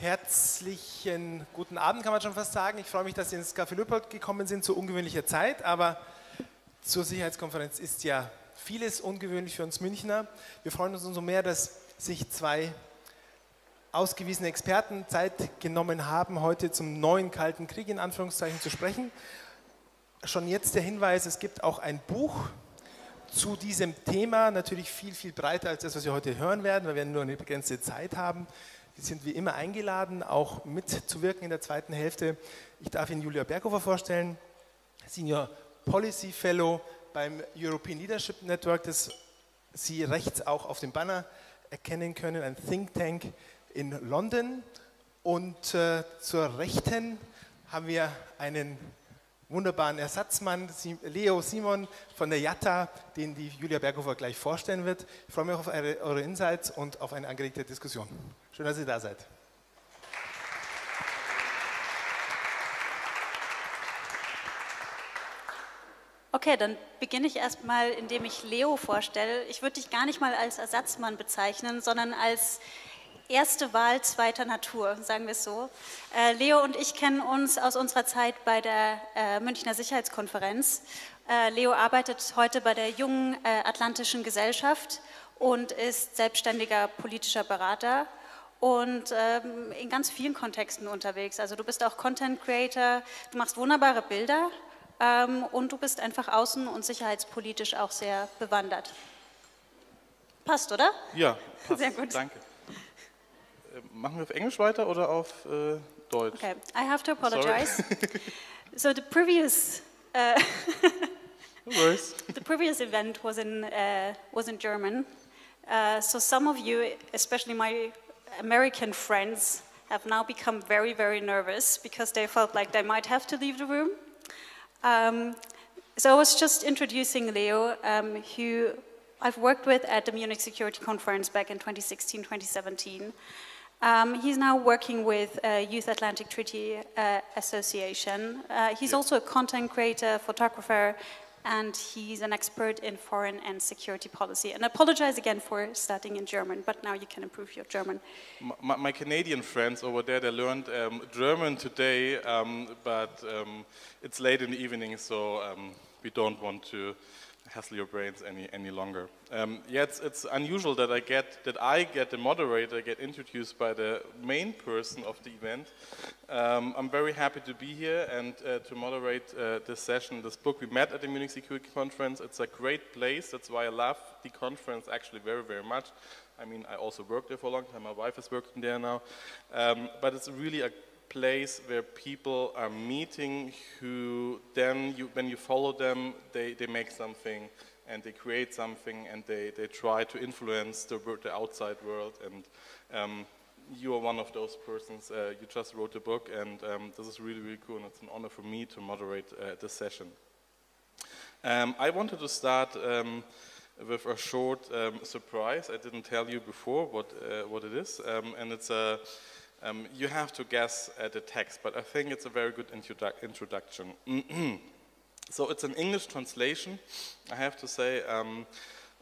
Herzlichen guten Abend, kann man schon fast sagen. Ich freue mich, dass Sie ins Café Lüppert gekommen sind zu ungewöhnlicher Zeit, aber zur Sicherheitskonferenz ist ja vieles ungewöhnlich für uns Münchner. Wir freuen uns umso mehr, dass sich zwei ausgewiesene Experten Zeit genommen haben, heute zum neuen Kalten Krieg in Anführungszeichen zu sprechen. Schon jetzt der Hinweis, es gibt auch ein Buch zu diesem Thema, natürlich viel, viel breiter als das, was wir heute hören werden, weil wir nur eine begrenzte Zeit haben. Sie sind wie immer eingeladen, auch mitzuwirken in der zweiten Hälfte. Ich darf Ihnen Julia Berghofer vorstellen, Senior Policy Fellow beim European Leadership Network, das Sie rechts auch auf dem Banner erkennen können, ein Think Tank in London. Und zur Rechten haben wir einen wunderbaren Ersatzmann, Leo Simon von der JATA, den die Julia Berghofer gleich vorstellen wird. Ich freue mich auf eure Insights und auf eine angeregte Diskussion. Schön, dass ihr da seid. Okay, dann beginne ich erstmal, indem ich Leo vorstelle. Ich würde dich gar nicht mal als Ersatzmann bezeichnen, sondern als erste Wahl zweiter Natur, sagen wir es so. Leo und ich kennen uns aus unserer Zeit bei der Münchner Sicherheitskonferenz. Leo arbeitet heute bei der jungen Atlantischen Gesellschaft und ist selbstständiger politischer Berater und in ganz vielen Kontexten unterwegs. Also du bist auch Content Creator, du machst wunderbare Bilder und du bist einfach außen- und sicherheitspolitisch auch sehr bewandert. Passt, oder? Ja, passt. Sehr gut. Danke. Machen wir auf Englisch weiter oder auf Deutsch? Okay, I have to apologize. So the previous the previous event was in German. So some of you, especially my American friends, have now become very, very nervous because they felt like they might have to leave the room. So I was just introducing Leo, who I've worked with at the Munich Security Conference back in 2016, 2017. He's now working with Youth Atlantic Treaty Association. He's also a content creator, photographer, and he's an expert in foreign and security policy. And I apologize again for starting in German, but now you can improve your German. My Canadian friends over there, they learned German today, but it's late in the evening, so we don't want to hassle your brains any longer. Yeah, it's unusual that I get the moderator, get introduced by the main person of the event. I'm very happy to be here and to moderate this session, this book. We met at the Munich Security Conference. It's a great place. That's why I love the conference actually very, very much. I mean, I also worked there for a long time. My wife is working there now. But it's really a place where people are meeting who then, when you follow them, they make something and they create something and they try to influence the outside world, and you are one of those persons. You just wrote a book, and this is really, really cool, and it's an honor for me to moderate this session. I wanted to start with a short surprise. I didn't tell you before what it is, and it's a you have to guess the text, but I think it's a very good introduction. So it's an English translation. I have to say,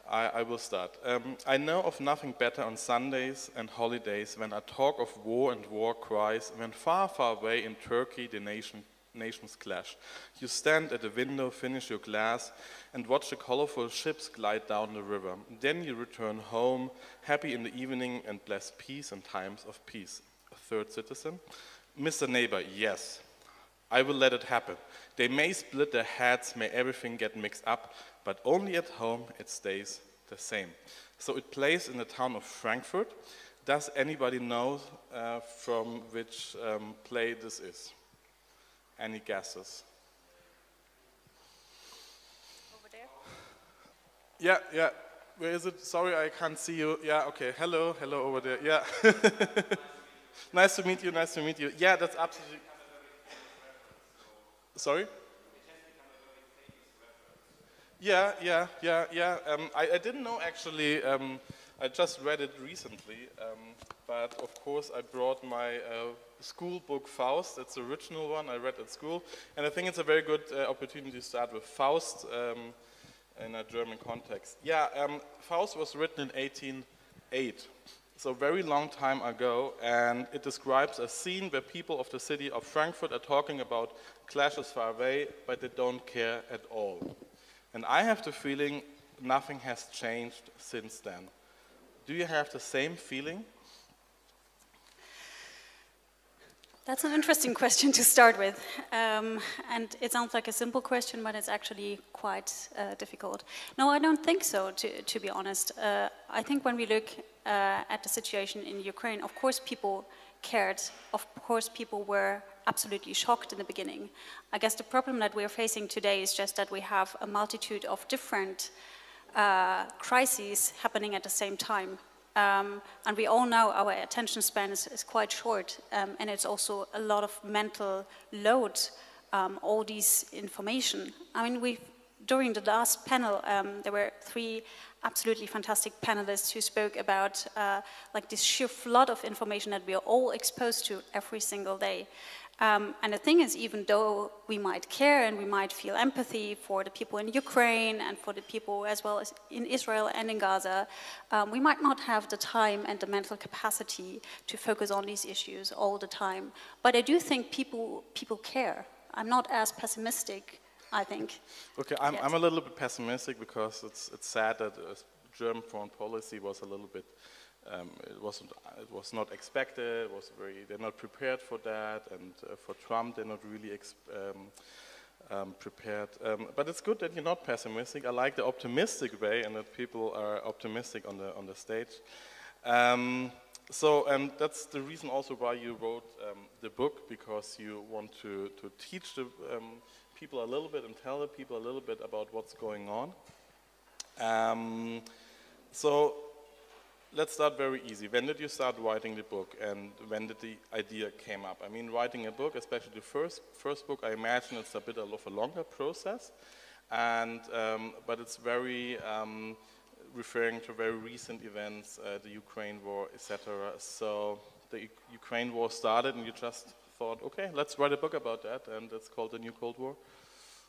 I will start. I know of nothing better on Sundays and holidays when a talk of war and war cries, when far, far away in Turkey the nations clash. You stand at the window, finish your glass, and watch the colorful ships glide down the river. Then you return home, happy in the evening, and bless peace and times of peace. A third citizen. Mr. Neighbor, yes, I will let it happen. They may split their heads, may everything get mixed up, but only at home it stays the same. So it plays in the town of Frankfurt. Does anybody know from which play this is? Any guesses? Over Yeah, there? yeah. Where is it? Sorry, I can't see you. Yeah, okay. Hello, hello over there. Yeah. Nice to meet you, nice to meet you. Yeah, that's absolutely... Sorry? Yeah. I didn't know actually, I just read it recently, but of course I brought my school book Faust. It's the original one I read at school, and I think it's a very good opportunity to start with Faust in a German context. Yeah, Faust was written in 1808. so very long time ago, and it describes a scene where people of the city of Frankfurt are talking about clashes far away, but they don't care at all. And I have the feeling nothing has changed since then. Do you have the same feeling? That's an interesting question to start with, and it sounds like a simple question, but it's actually quite difficult. No, I don't think so, to be honest. I think when we look at the situation in Ukraine, of course people cared, of course people were absolutely shocked in the beginning. I guess the problem that we're facing today is just that we have a multitude of different crises happening at the same time. And we all know our attention span is quite short, and it's also a lot of mental load, all these information. I mean, during the last panel, there were 3 absolutely fantastic panelists who spoke about like this sheer flood of information that we are all exposed to every single day. And the thing is, even though we might care and we might feel empathy for the people in Ukraine and for the people as well as in Israel and in Gaza, we might not have the time and the mental capacity to focus on these issues all the time. But I do think people care. I'm not as pessimistic, I think. Okay, I'm a little bit pessimistic because it's sad that German foreign policy was a little bit. It was not expected. They're not prepared for that, and for Trump, they're not really prepared. But it's good that you're not pessimistic. I like the optimistic way, and that people are optimistic on the stage. And that's the reason also why you wrote the book, because you want to teach the people a little bit and tell the people a little bit about what's going on. So. Let's start very easy. When did you start writing the book, and when did the idea came up? I mean, writing a book, especially the first book, I imagine it's a bit of a longer process, and but it's very referring to very recent events, the Ukraine war, etc. So the Ukraine war started, and you just thought, okay, let's write a book about that, and it's called The New Cold War.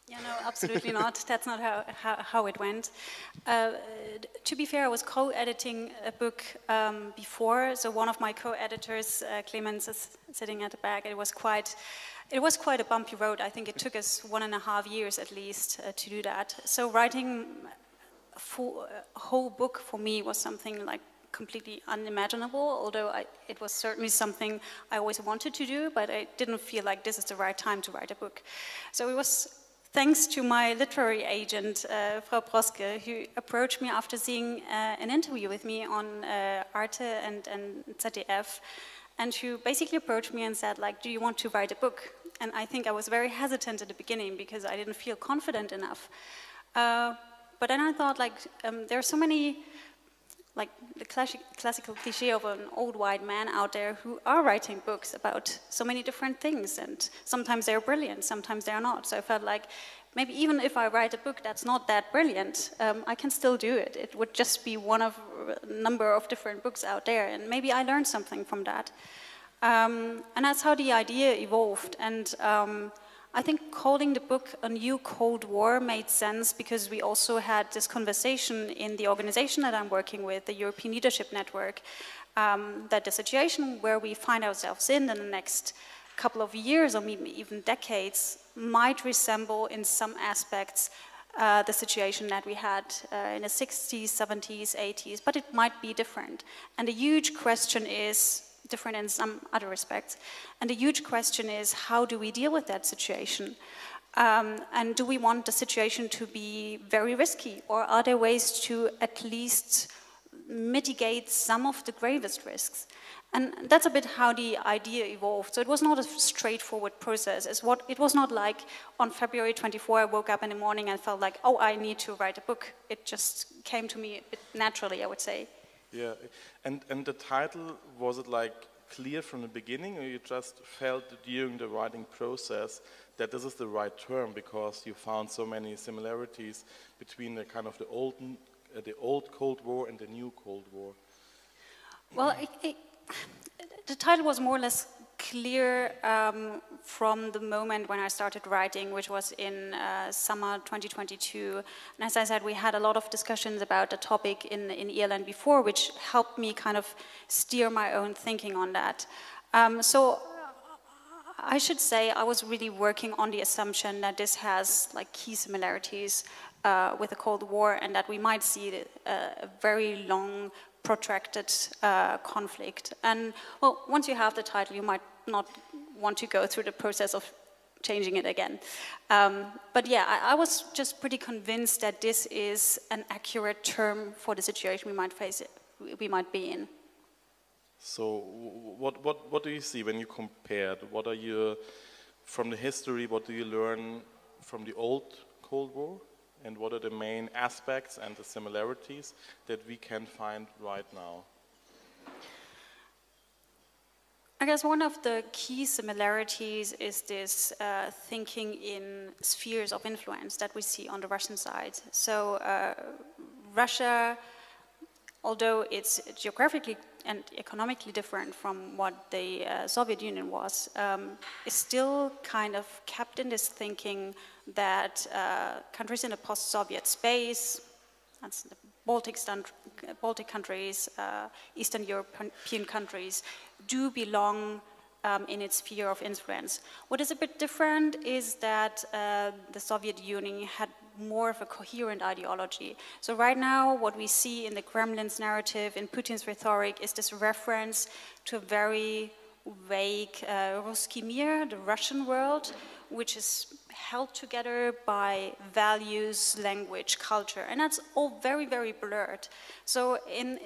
Yeah, no, absolutely not. That's not how it went. To be fair, I was co-editing a book before, so one of my co-editors, Clemens, is sitting at the back. It was quite a bumpy road. I think it took us 1.5 years at least to do that. So writing a whole book for me was something like completely unimaginable, although it was certainly something I always wanted to do, but I didn't feel like this is the right time to write a book. So it was thanks to my literary agent, Frau Proske, who approached me after seeing an interview with me on Arte and ZDF, and who basically approached me and said, like, do you want to write a book? And I think I was very hesitant at the beginning because I didn't feel confident enough. But then I thought, like, there are so many, like the classical cliche of an old white man out there who are writing books about so many different things, and sometimes they're brilliant, sometimes they're not. So I felt like maybe even if I write a book that's not that brilliant, I can still do it. It would just be one of a number of different books out there, and maybe I learned something from that. And that's how the idea evolved. And I think calling the book A New Cold War made sense because we also had this conversation in the organization that I'm working with, the European Leadership Network, that the situation where we find ourselves in the next couple of years or maybe even decades might resemble in some aspects the situation that we had in the 60s, 70s, 80s, but it might be different. And the huge question is, different in some other respects. And the huge question is, how do we deal with that situation? And do we want the situation to be very risky, or are there ways to at least mitigate some of the gravest risks? And that's a bit how the idea evolved. So it was not a straightforward process. It was not like on February 24, I woke up in the morning and felt like, oh, I need to write a book. It just came to me a bit naturally, I would say. Yeah, and the title, was it like clear from the beginning, or you just felt during the writing process that this is the right term because you found so many similarities between the kind of the old Cold War and the new Cold War? Well, the title was more or less clear from the moment when I started writing, which was in summer 2022. And as I said, we had a lot of discussions about the topic in ELN before, which helped me kind of steer my own thinking on that. So I should say I was really working on the assumption that this has like key similarities with the Cold War, and that we might see a very long, protracted conflict. And well, once you have the title, you might not want to go through the process of changing it again. But yeah, I was just pretty convinced that this is an accurate term for the situation we might face, we might be in. So what do you see when you compared? What are you, from the history, what do you learn from the old Cold War? And what are the main aspects and the similarities that we can find right now? I guess one of the key similarities is this thinking in spheres of influence that we see on the Russian side. So Russia, although it's geographically and economically different from what the Soviet Union was, is still kind of kept in this thinking that countries in the post-Soviet space, that's the Baltic countries, Eastern European countries, do belong in its sphere of influence. What is a bit different is that the Soviet Union had more of a coherent ideology. So right now, what we see in the Kremlin's narrative, in Putin's rhetoric, is this reference to a very vague Ruski mir, the Russian world, which is held together by values, language, culture, and that's all very, very blurred. So in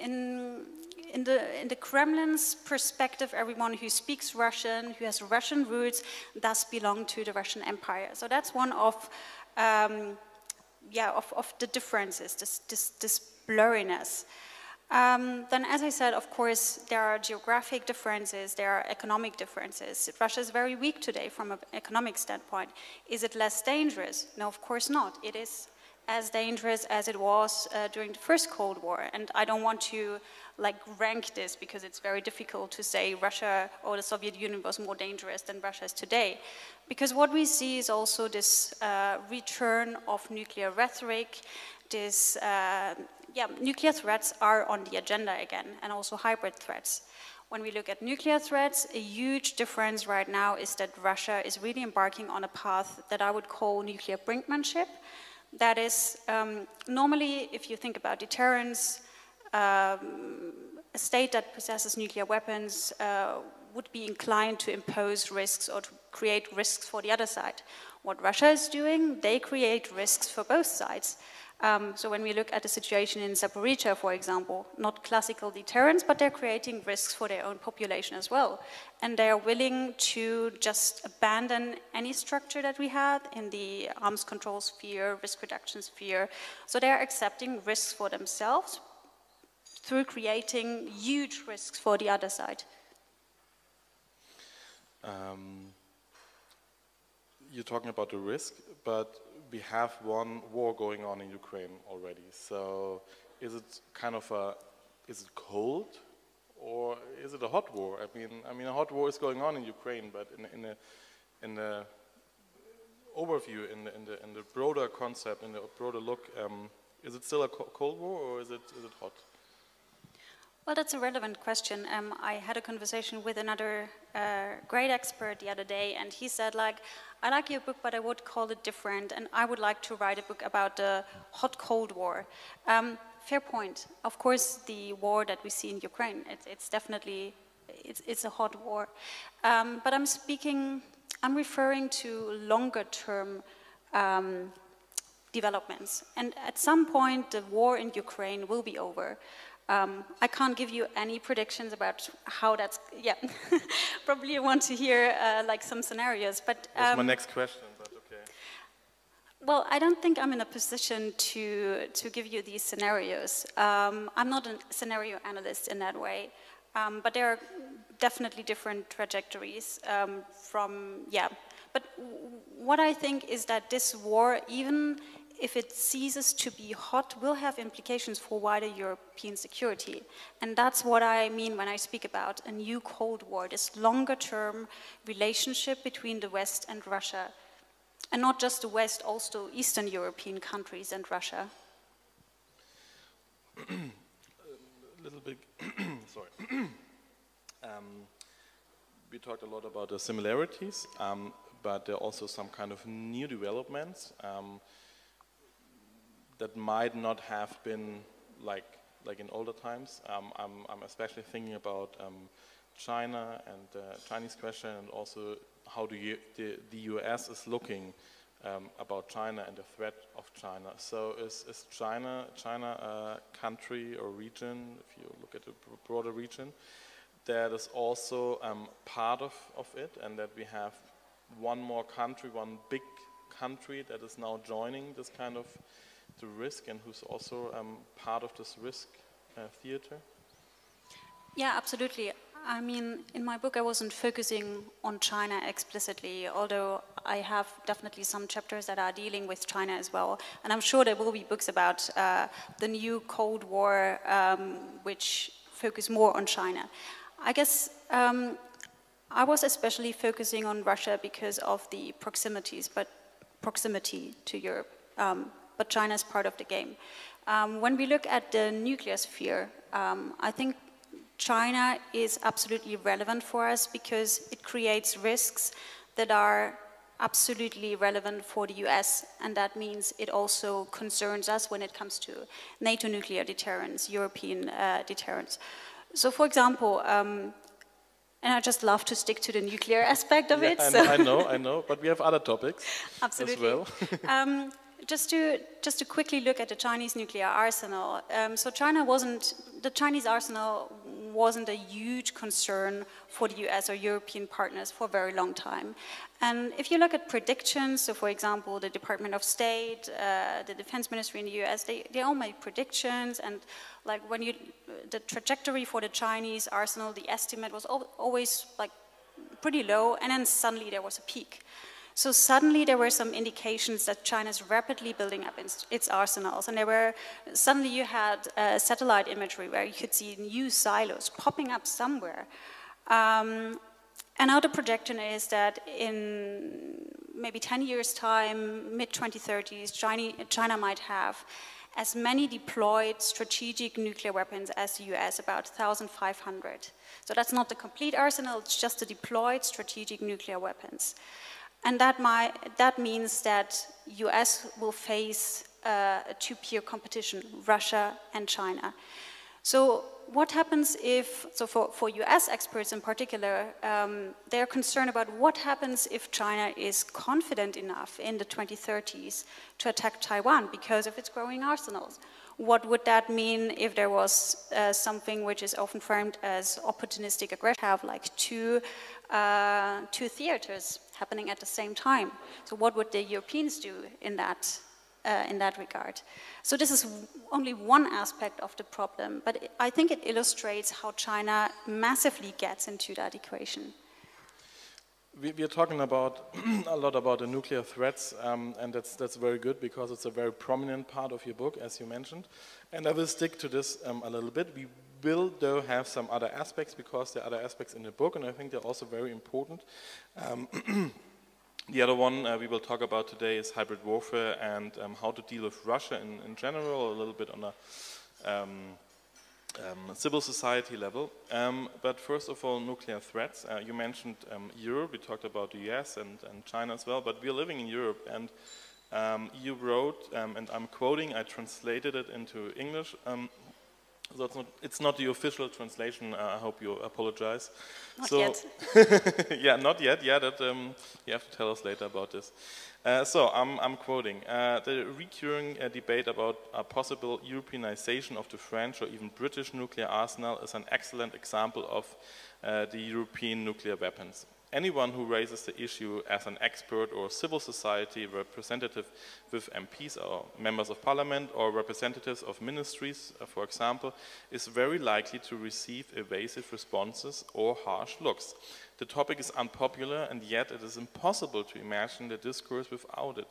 the Kremlin's perspective, everyone who speaks Russian, who has Russian roots, does belong to the Russian Empire. So that's one of the differences, this blurriness. Then, as I said, of course, there are geographic differences, there are economic differences. Russia is very weak today from an economic standpoint. Is it less dangerous? No, of course not. It is as dangerous as it was during the first Cold War. And I don't want to rank this, because it's very difficult to say Russia or the Soviet Union was more dangerous than Russia is today. Because what we see is also this return of nuclear rhetoric, this nuclear threats are on the agenda again, and also hybrid threats. When we look at nuclear threats, a huge difference right now is that Russia is really embarking on a path that I would call nuclear brinkmanship. That is, normally, if you think about deterrence, a state that possesses nuclear weapons would be inclined to impose risks or to create risks for the other side. What Russia is doing, they create risks for both sides. So when we look at the situation in Zaporizhzhia, for example, not classical deterrence, but they're creating risks for their own population as well. And they're willing to just abandon any structure that we had in the arms control sphere, risk reduction sphere. So they're accepting risks for themselves through creating huge risks for the other side. You're talking about the risk, but we have one war going on in Ukraine already. So is it is it cold, or is it a hot war? I mean, a hot war is going on in Ukraine, but in the overview, in the broader concept, in the broader look, is it still a cold war, or is it hot? Well, that's a relevant question. I had a conversation with another great expert the other day, and he said, I like your book, but I would call it different, and I would like to write a book about the hot-cold war. Fair point. Of course, the war that we see in Ukraine, it's definitely, it's a hot war. But I'm referring to longer-term developments. And at some point, the war in Ukraine will be over. I can't give you any predictions about how that's, probably you want to hear some scenarios, but... That's my next question, but okay. Well, I don't think I'm in a position to give you these scenarios. I'm not a scenario analyst in that way, but there are definitely different trajectories But what I think is that this war, even if it ceases to be hot, will have implications for wider European security. And that's what I mean when I speak about a new Cold War, this longer-term relationship between the West and Russia. And not just the West, also Eastern European countries and Russia. A little bit, sorry. We talked a lot about the similarities, but there are also some kind of new developments that might not have been like in older times. I'm especially thinking about China and the Chinese question, and also how the US is looking about China and the threat of China. So is China a country or region, if you look at the broader region, that is also part of it, and that we have one more country, one big country that is now joining this kind of the risk, and who's also part of this risk theater? Yeah, absolutely. I mean, in my book I wasn't focusing on China explicitly, although I have definitely some chapters that are dealing with China as well. And I'm sure there will be books about the new Cold War which focus more on China. I guess I was especially focusing on Russia because of the proximity to Europe, but China is part of the game. When we look at the nuclear sphere, I think China is absolutely relevant for us because it creates risks that are absolutely relevant for the US, and that means it also concerns us when it comes to NATO nuclear deterrence, European deterrence. So for example, and I just love to stick to the nuclear aspect of it. So. I know, but we have other topics absolutely. as well. Just to quickly look at the Chinese nuclear arsenal. So the Chinese arsenal wasn't a huge concern for the US or European partners for a very long time. And if you look at predictions, so for example, the Department of State, the Defense Ministry in the US, they all made predictions, and like the trajectory for the Chinese arsenal, the estimate was always like pretty low, and then suddenly there was a peak. So suddenly there were some indications that China's rapidly building up its arsenals, and suddenly you had satellite imagery where you could see new silos popping up somewhere. And now the projection is that in maybe 10 years' time, mid-2030s, China might have as many deployed strategic nuclear weapons as the US, about 1,500. So that's not the complete arsenal, it's just the deployed strategic nuclear weapons. And that means that US will face a two-peer competition, Russia and China. So what happens if, so for US experts in particular, they're concerned about what happens if China is confident enough in the 2030s to attack Taiwan because of its growing arsenals. What would that mean if there was something which is often framed as opportunistic aggression, have like two theaters happening at the same time? So what would the Europeans do in that regard? So this is only one aspect of the problem, but I think it illustrates how China massively gets into that equation. We are talking about a lot about the nuclear threats, and that's very good because it's a very prominent part of your book, as you mentioned. And I will stick to this a little bit. We will, though, have some other aspects because there are other aspects in the book, and I think they're also very important. The other one we will talk about today is hybrid warfare and how to deal with Russia in general, a little bit on a civil society level. But first of all, nuclear threats. You mentioned Europe, we talked about the US and China as well, but we're living in Europe, and you wrote, and I'm quoting, I translated it into English, so it's not the official translation, I hope you apologize. Not yet. Yeah, not yet, yeah, that you have to tell us later about this. So I'm quoting, the recurring debate about a possible Europeanization of the French or even British nuclear arsenal is an excellent example of the European nuclear weapons. Anyone who raises the issue as an expert or civil society representative with MPs or members of parliament or representatives of ministries, for example, is very likely to receive evasive responses or harsh looks. The topic is unpopular, and yet it is impossible to imagine the discourse without it.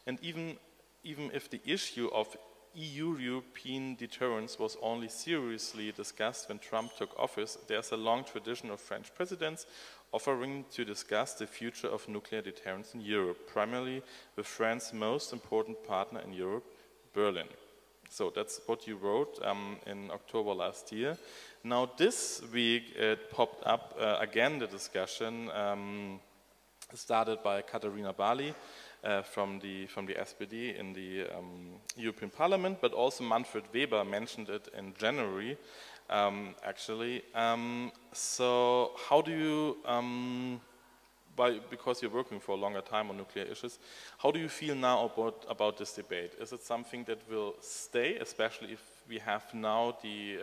And even even if the issue of EU-European deterrence was only seriously discussed when Trump took office, there's a long tradition of French presidents offering to discuss the future of nuclear deterrence in Europe, primarily with France's most important partner in Europe, Berlin. So that's what you wrote in October last year. Now this week it popped up again, the discussion started by Katharina Barley from the SPD in the European Parliament, but also Manfred Weber mentioned it in January, actually. So how do you, because you're working for a longer time on nuclear issues, how do you feel now about this debate? Is it something that will stay, especially if we have now the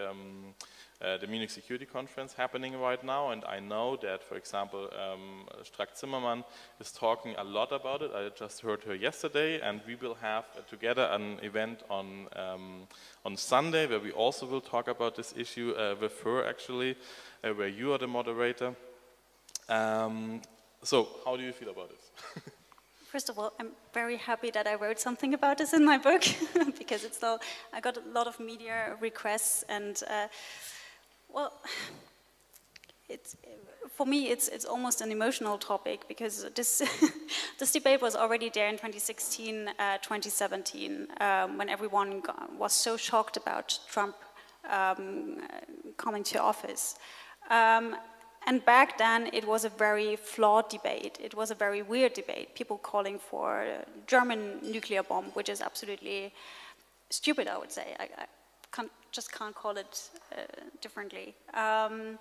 Munich Security Conference happening right now, and I know that, for example, Strack-Zimmermann is talking a lot about it. I just heard her yesterday, and we will have together an event on Sunday where we also will talk about this issue with her, actually, where you are the moderator. So, how do you feel about this? First of all, I'm very happy that I wrote something about this in my book because I got a lot of media requests, and well, for me it's almost an emotional topic because this this debate was already there in 2016, 2017, when everyone was so shocked about Trump coming to office. And back then, it was a very flawed debate. It was a very weird debate. People calling for a German nuclear bomb, which is absolutely stupid, I would say. I just can't call it differently. And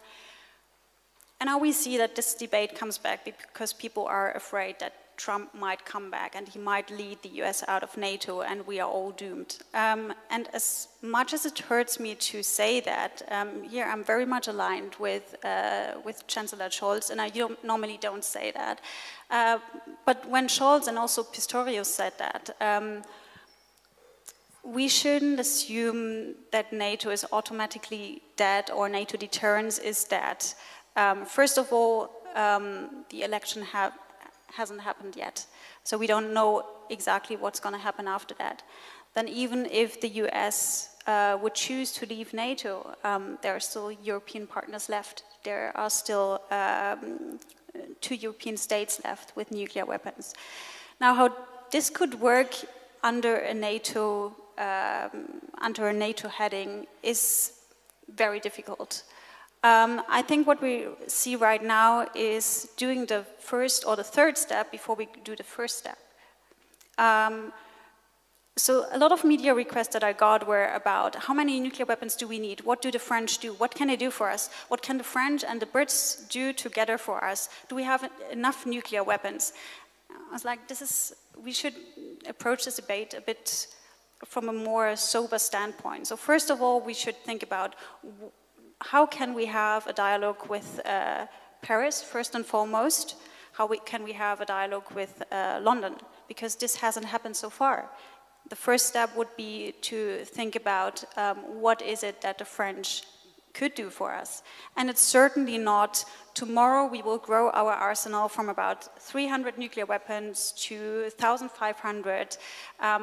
now we see that this debate comes back because people are afraid that Trump might come back and he might lead the US out of NATO, and we are all doomed. And as much as it hurts me to say that, here I'm very much aligned with Chancellor Scholz, and I normally don't say that. But when Scholz and also Pistorius said that, we shouldn't assume that NATO is automatically dead or NATO deterrence is dead. First of all, the election hasn't happened yet, so we don't know exactly what's going to happen after that. Then even if the US would choose to leave NATO, there are still European partners left. There are still 2 European states left with nuclear weapons. Now, how this could work under a NATO heading is very difficult. I think what we see right now is doing the first or the third step before we do the first step. So a lot of media requests that I got were about how many nuclear weapons do we need? What do the French do? What can they do for us? What can the French and the Brits do together for us? Do we have enough nuclear weapons? I was like, we should approach this debate a bit from a more sober standpoint. So first of all, we should think about how can we have a dialogue with Paris, first and foremost? How can we have a dialogue with London? Because this hasn't happened so far. The first step would be to think about what is it that the French could do for us. And it's certainly not, tomorrow we will grow our arsenal from about 300 nuclear weapons to 1,500,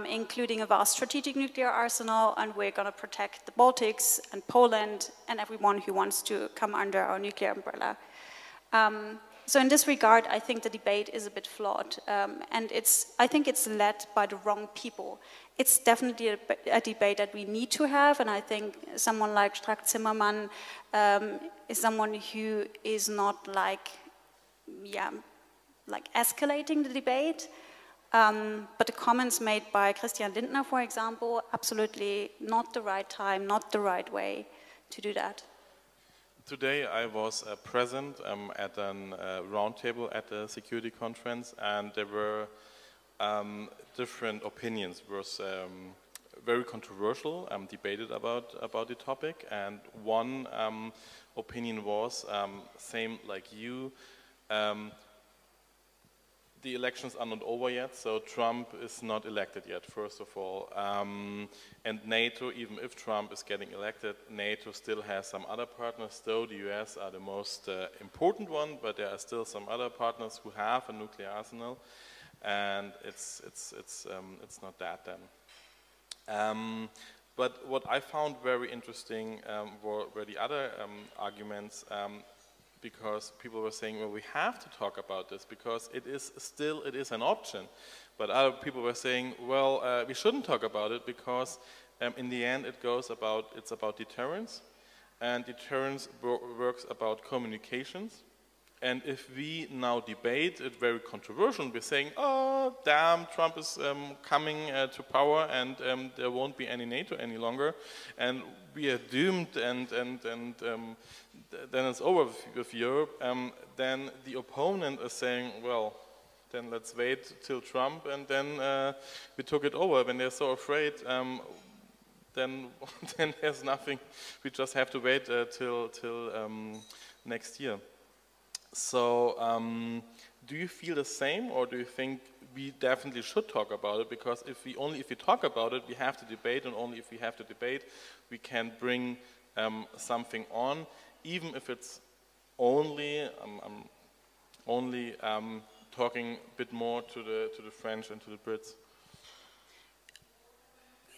including a vast strategic nuclear arsenal, and we're going to protect the Baltics and Poland and everyone who wants to come under our nuclear umbrella. So in this regard, I think the debate is a bit flawed, and I think it's led by the wrong people. It's definitely a debate that we need to have, and I think someone like Strack-Zimmermann is someone who is not like escalating the debate, but the comments made by Christian Lindner, for example, absolutely not the right time, not the right way to do that. Today I was present at a roundtable at the security conference, and there were different opinions. It was very controversial, debated about the topic, and one opinion was, same like you, the elections are not over yet, so Trump is not elected yet, first of all. And NATO, even if Trump is getting elected, NATO still has some other partners, though the US are the most important one, but there are still some other partners who have a nuclear arsenal. and it's not that then. But what I found very interesting were the other arguments, because people were saying, well, we have to talk about this because it is an option. But other people were saying, well, we shouldn't talk about it because in the end it's about deterrence, and deterrence works about communications. And if we now debate it very controversial, we're saying, oh, damn, Trump is coming to power and there won't be any NATO any longer, and we are doomed, and then it's over with Europe, then the opponent is saying, well, then let's wait till Trump, and then we took it over. When they're so afraid, then there's nothing. We just have to wait till next year. So, do you feel the same, or do you think we definitely should talk about it? Because if we talk about it, we have to debate, and only if we have to debate, we can bring something on, even if it's only talking a bit more to the French and to the Brits.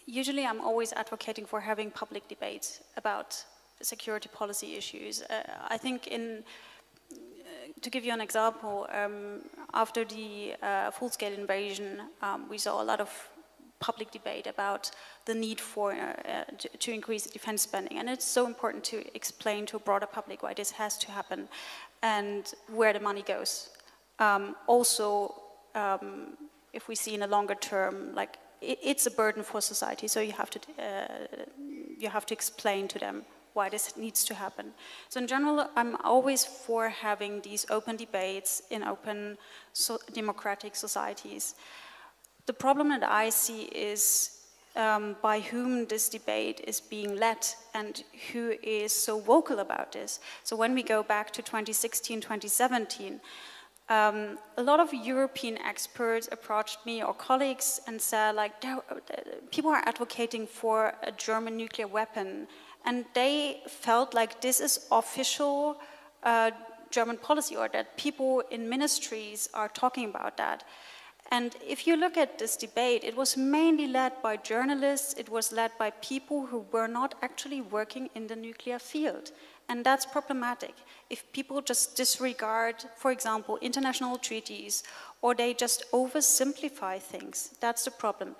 Usually, I'm always advocating for having public debates about security policy issues. I think to give you an example, after the full-scale invasion, we saw a lot of public debate about the need to increase defense spending, and it's so important to explain to a broader public why this has to happen and where the money goes. Also, if we see in a longer term, like it's a burden for society, so you have to explain to them why this needs to happen. So in general, I'm always for having these open debates in open democratic societies. The problem that I see is by whom this debate is being led and who is so vocal about this. So when we go back to 2016, 2017, a lot of European experts approached me or colleagues and said, like, people are advocating for a German nuclear weapon, and they felt like this is official German policy, or that people in ministries are talking about that. And if you look at this debate, it was mainly led by journalists, it was led by people who were not actually working in the nuclear field. And that's problematic. If people just disregard, for example, international treaties, or they just oversimplify things, that's the problem.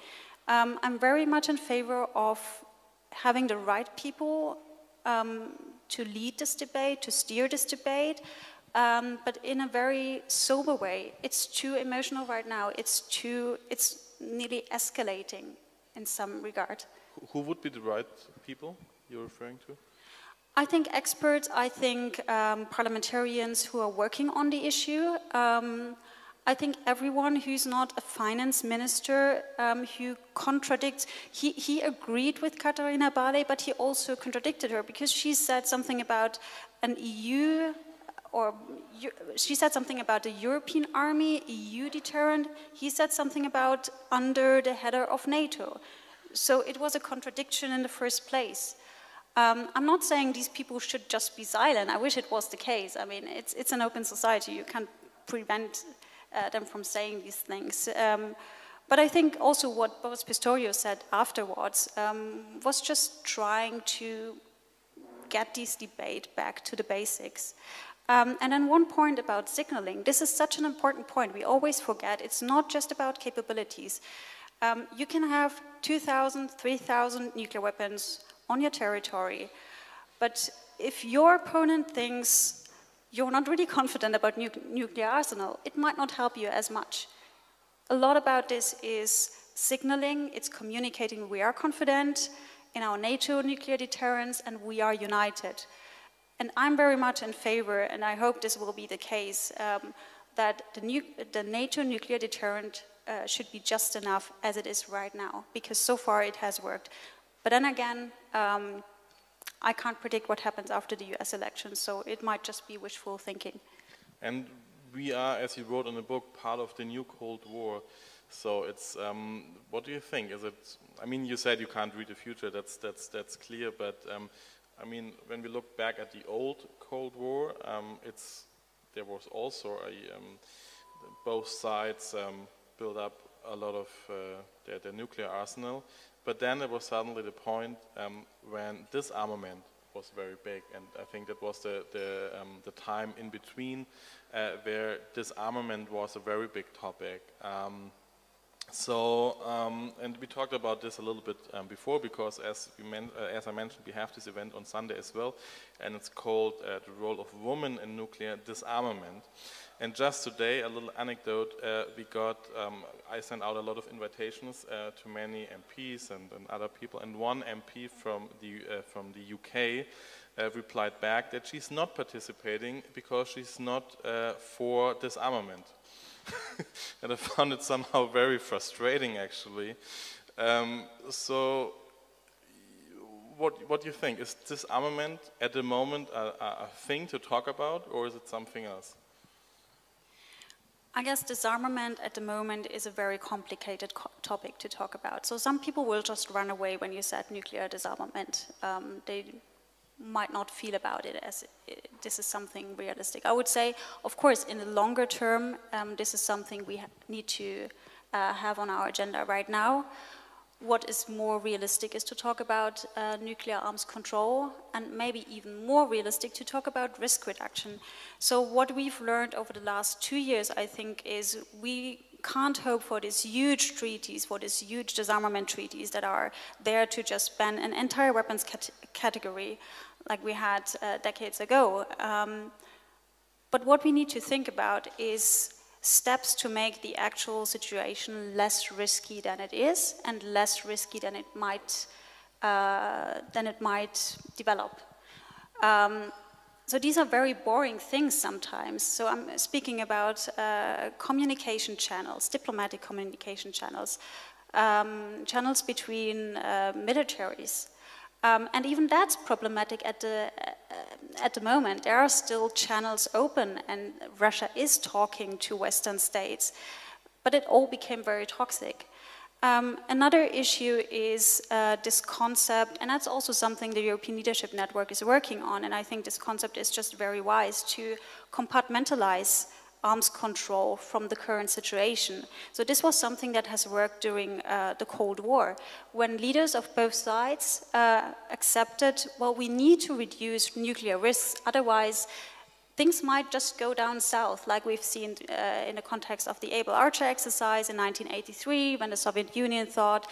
I'm very much in favor of having the right people to lead this debate, to steer this debate, but in a very sober way. It's too emotional right now. It's nearly escalating in some regard. Who would be the right people you're referring to? I think experts, I think parliamentarians who are working on the issue. I think everyone who's not a finance minister who contradicts, he agreed with Katharina Barley, but he also contradicted her because she said something about an EU, or she said something about the European army, EU deterrent. He said something about under the header of NATO. So it was a contradiction in the first place. I'm not saying these people should just be silent. I wish it was the case. I mean, it's an open society. You can't prevent them from saying these things. But I think also what Boris Pistorius said afterwards was just trying to get this debate back to the basics. And then one point about signaling. This is such an important point. We always forget it's not just about capabilities. You can have 2,000, 3,000 nuclear weapons on your territory, but if your opponent thinks you're not really confident about nuclear arsenal, it might not help you as much. A lot about this is signaling, it's communicating we are confident in our NATO nuclear deterrence and we are united. And I'm very much in favor, and I hope this will be the case, that the NATO nuclear deterrent should be just enough as it is right now, because so far it has worked. But then again, I can't predict what happens after the US elections, so it might just be wishful thinking. And we are, as you wrote in the book, part of the new Cold War. So it's, what do you think? Is it? I mean, you said you can't read the future. That's clear. But I mean, when we look back at the old Cold War, there was also both sides build up a lot of their nuclear arsenal. But then there was suddenly the point when disarmament was very big, and I think that was the time in between where disarmament was a very big topic. And we talked about this a little bit before, because as I mentioned, we have this event on Sunday as well, and it's called the role of women in nuclear disarmament. And just today, a little anecdote, I sent out a lot of invitations to many MPs and other people, and one MP from the UK replied back that she's not participating because she's not for disarmament. And I found it somehow very frustrating, actually. So, what do you think? Is disarmament at the moment a thing to talk about, or is it something else? I guess disarmament at the moment is a very complicated topic to talk about. So some people will just run away when you said nuclear disarmament. They might not feel about it as this is something realistic. I would say, of course, in the longer term, this is something we need to have on our agenda right now. What is more realistic is to talk about nuclear arms control, and maybe even more realistic to talk about risk reduction. So what we've learned over the last 2 years, I think, is we can't hope for these huge treaties, for these huge disarmament treaties that are there to just ban an entire weapons category like we had decades ago. But what we need to think about is steps to make the actual situation less risky than it is, and less risky than it might develop. So these are very boring things sometimes. So I'm speaking about communication channels, diplomatic communication channels, channels between militaries. And even that's problematic at the moment. There are still channels open, and Russia is talking to Western states, but it all became very toxic. Another issue is this concept, and that's also something the European Leadership Network is working on, and I think this concept is just very wise, to compartmentalize arms control from the current situation. So this was something that has worked during the Cold War, when leaders of both sides accepted, well, we need to reduce nuclear risks, otherwise things might just go down south, like we've seen in the context of the Able Archer exercise in 1983, when the Soviet Union thought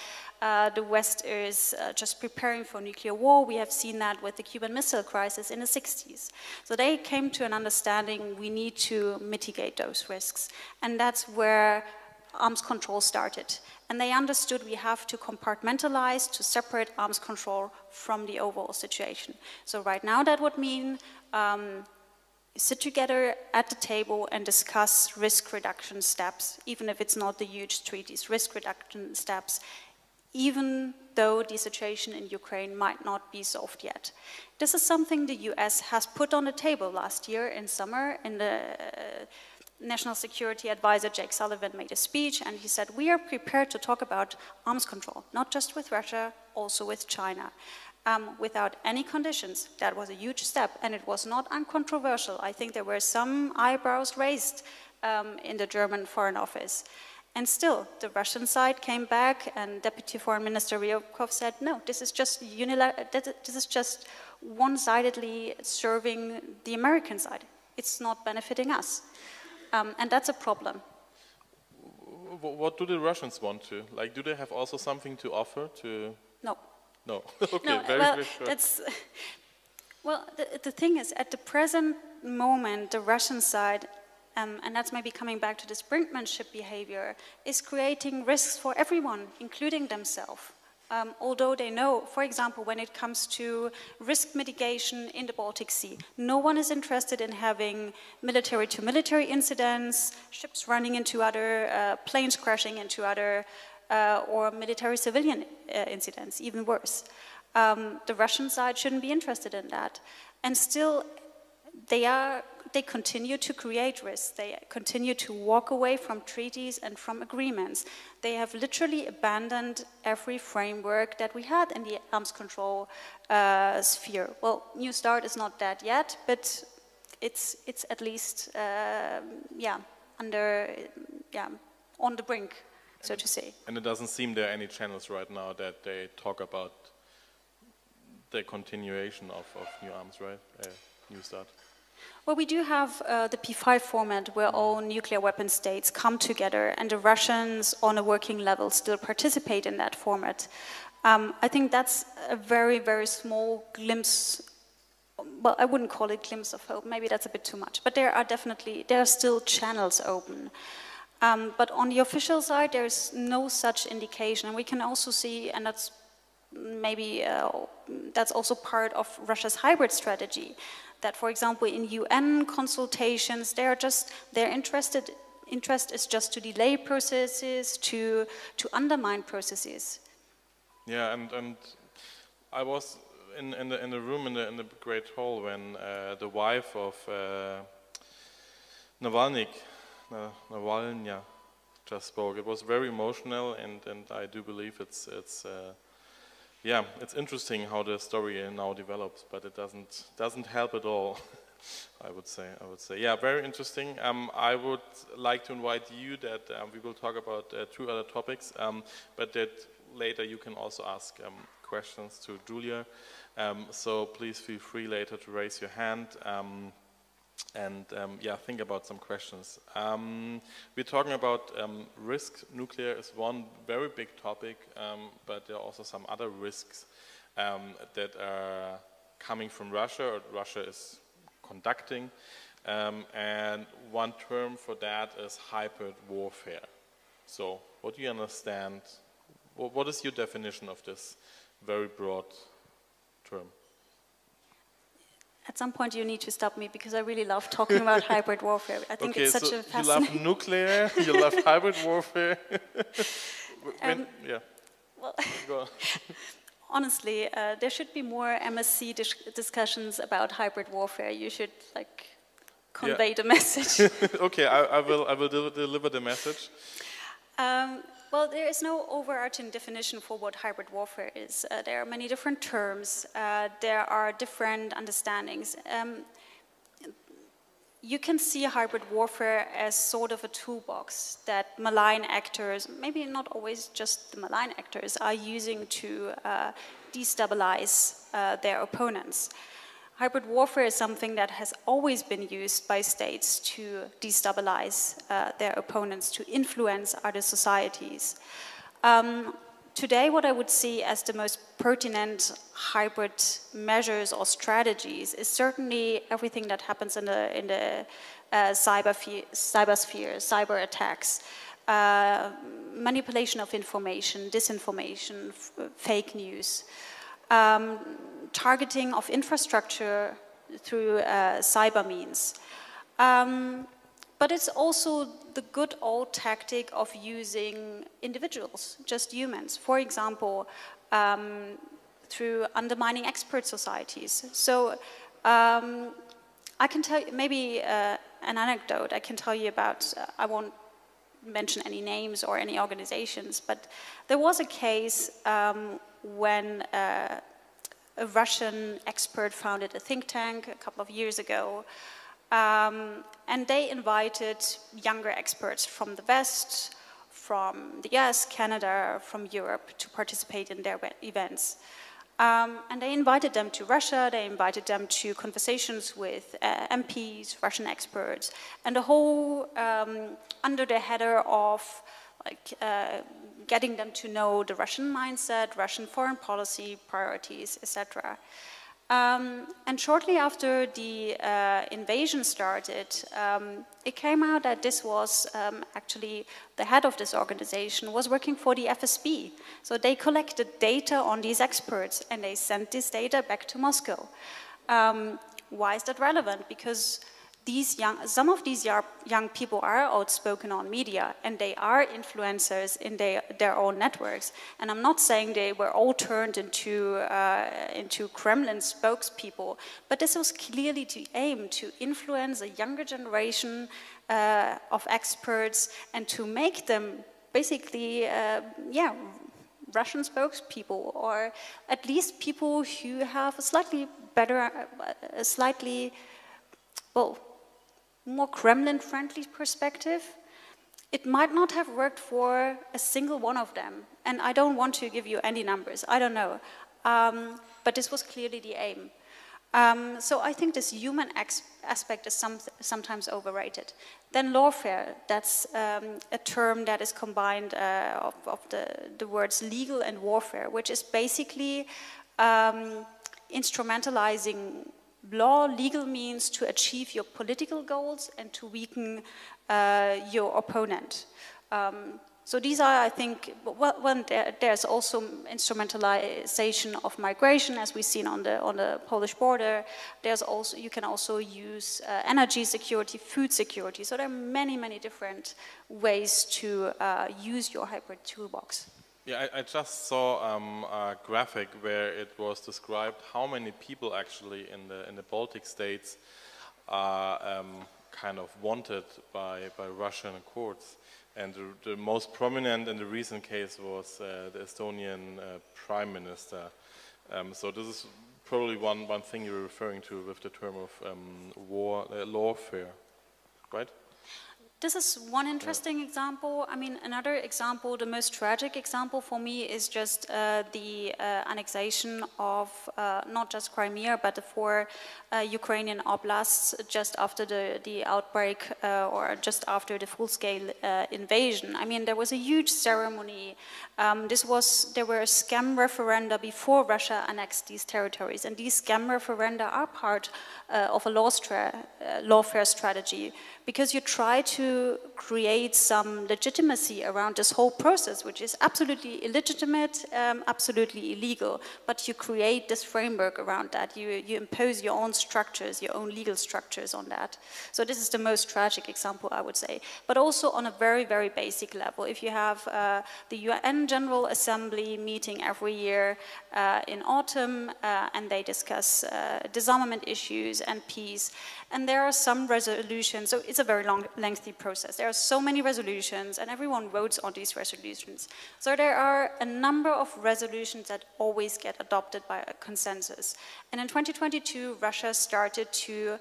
the West is just preparing for nuclear war. We have seen that with the Cuban Missile Crisis in the 60s. So they came to an understanding we need to mitigate those risks. And that's where arms control started. And they understood we have to compartmentalize, to separate arms control from the overall situation. So right now that would mean sit together at the table and discuss risk reduction steps, even if it's not the huge treaties, risk reduction steps, even though the situation in Ukraine might not be solved yet. This is something the US has put on the table last year in summer. In the National Security Advisor Jake Sullivan made a speech, and he said, we are prepared to talk about arms control, not just with Russia, also with China. Without any conditions. That was a huge step, and it was not uncontroversial. I think there were some eyebrows raised in the German Foreign Office. And still, the Russian side came back, and Deputy Foreign Minister Ryabkov said, no, this is just one-sidedly serving the American side. It's not benefiting us. And that's a problem. What do the Russians want to? Like, do they have also something to offer to? No. No. Okay, no, very short. The thing is, at the present moment, the Russian side, and that's maybe coming back to this brinkmanship behavior, is creating risks for everyone, including themselves. Although they know, for example, when it comes to risk mitigation in the Baltic Sea, no one is interested in having military-to-military incidents, ships running into other, planes crashing into other, or military-civilian incidents, even worse. The Russian side shouldn't be interested in that. And still, they continue to create risks. They continue to walk away from treaties and from agreements. They have literally abandoned every framework that we had in the arms control sphere. Well, New START is not that yet, but it's at least, on the brink, so to say. And it doesn't seem there are any channels right now that they talk about the continuation of new arms, right? New start. Well, we do have the P5 format where all nuclear weapon states come together, and the Russians on a working level still participate in that format. I think that's a very, very small glimpse. Well, I wouldn't call it glimpse of hope, maybe that's a bit too much, but there are still channels open. But on the official side, there's no such indication. And we can also see, and that's maybe that's also part of Russia's hybrid strategy, that, for example, in UN consultations, their interest is just to delay processes, to undermine processes. Yeah, and I was in the room in the Great Hall when the wife of Navalny just spoke. It was very emotional, and I do believe it's interesting how the story now develops, but it doesn't help at all. I would say. Yeah, very interesting. I would like to invite you that we will talk about 2 other topics, but that later you can also ask questions to Julia. So please feel free later to raise your hand and think about some questions. We're talking about risks. Nuclear is one very big topic, but there are also some other risks that are coming from Russia, or Russia is conducting, and one term for that is hybrid warfare. So what do you understand? What is your definition of this very broad term? At some point you need to stop me because I really love talking about hybrid warfare. I think it's such a fascinating... You love nuclear, you love hybrid warfare. Well, go on. Honestly, there should be more MSC discussions about hybrid warfare. You should convey the message. Okay, I will deliver the message. Well, there is no overarching definition for what hybrid warfare is. There are many different terms. There are different understandings. You can see hybrid warfare as sort of a toolbox that malign actors, maybe not always just the malign actors, are using to destabilize their opponents. Hybrid warfare is something that has always been used by states to destabilize their opponents, to influence other societies. Today, what I would see as the most pertinent hybrid measures or strategies is certainly everything that happens in the cybersphere, cyber attacks, manipulation of information, disinformation, fake news. Targeting of infrastructure through cyber means. But it's also the good old tactic of using individuals, just humans. For example, through undermining expert societies. So I can tell you maybe an anecdote I can tell you about, I won't mention any names or any organizations, but there was a case when a Russian expert founded a think tank a couple of years ago, and they invited younger experts from the West, from the US, Canada, from Europe to participate in their events. And they invited them to Russia, they invited them to conversations with MPs, Russian experts, and the whole under the header of getting them to know the Russian mindset, Russian foreign policy priorities, etc. And shortly after the invasion started, it came out that this was actually the head of this organization was working for the FSB. So they collected data on these experts and they sent this data back to Moscow. Why is that relevant? Because some of these young people are outspoken on media and they are influencers in their own networks. And I'm not saying they were all turned into Kremlin spokespeople, but this was clearly to aim to influence a younger generation of experts and to make them basically, Russian spokespeople, or at least people who have a slightly better, more Kremlin-friendly perspective. it might not have worked for a single one of them. And I don't want to give you any numbers, I don't know. But this was clearly the aim. So I think this human aspect is sometimes overrated. Then lawfare, that's a term that is combined of the words legal and warfare, which is basically instrumentalizing law, legal means to achieve your political goals and to weaken your opponent. So these are, I think, there's also instrumentalization of migration, as we've seen on the Polish border. There's also, you can also use energy security, food security. So there are many, many different ways to use your hybrid toolbox. Yeah, I just saw a graphic where it was described how many people actually in the Baltic states are kind of wanted by Russian courts. And the most prominent in the recent case was the Estonian Prime Minister. So this is probably one thing you're referring to with the term of lawfare, right? This is one interesting example. I mean, another example, the most tragic example for me is just the annexation of not just Crimea, but the 4 Ukrainian oblasts just after the outbreak or just after the full-scale invasion. I mean, there was a huge ceremony. There were scam referenda before Russia annexed these territories, and these scam referenda are part of a lawfare strategy, because you try to create some legitimacy around this whole process, which is absolutely illegitimate, absolutely illegal, but you create this framework around that. You impose your own structures, your own legal structures on that. So this is the most tragic example, I would say. But also on a very, very basic level. If you have the UN General Assembly meeting every year in autumn, and they discuss disarmament issues and peace, and there are some resolutions, so it's a very lengthy process. There are so many resolutions, and everyone votes on these resolutions. So there are a number of resolutions that always get adopted by a consensus. And in 2022, Russia started to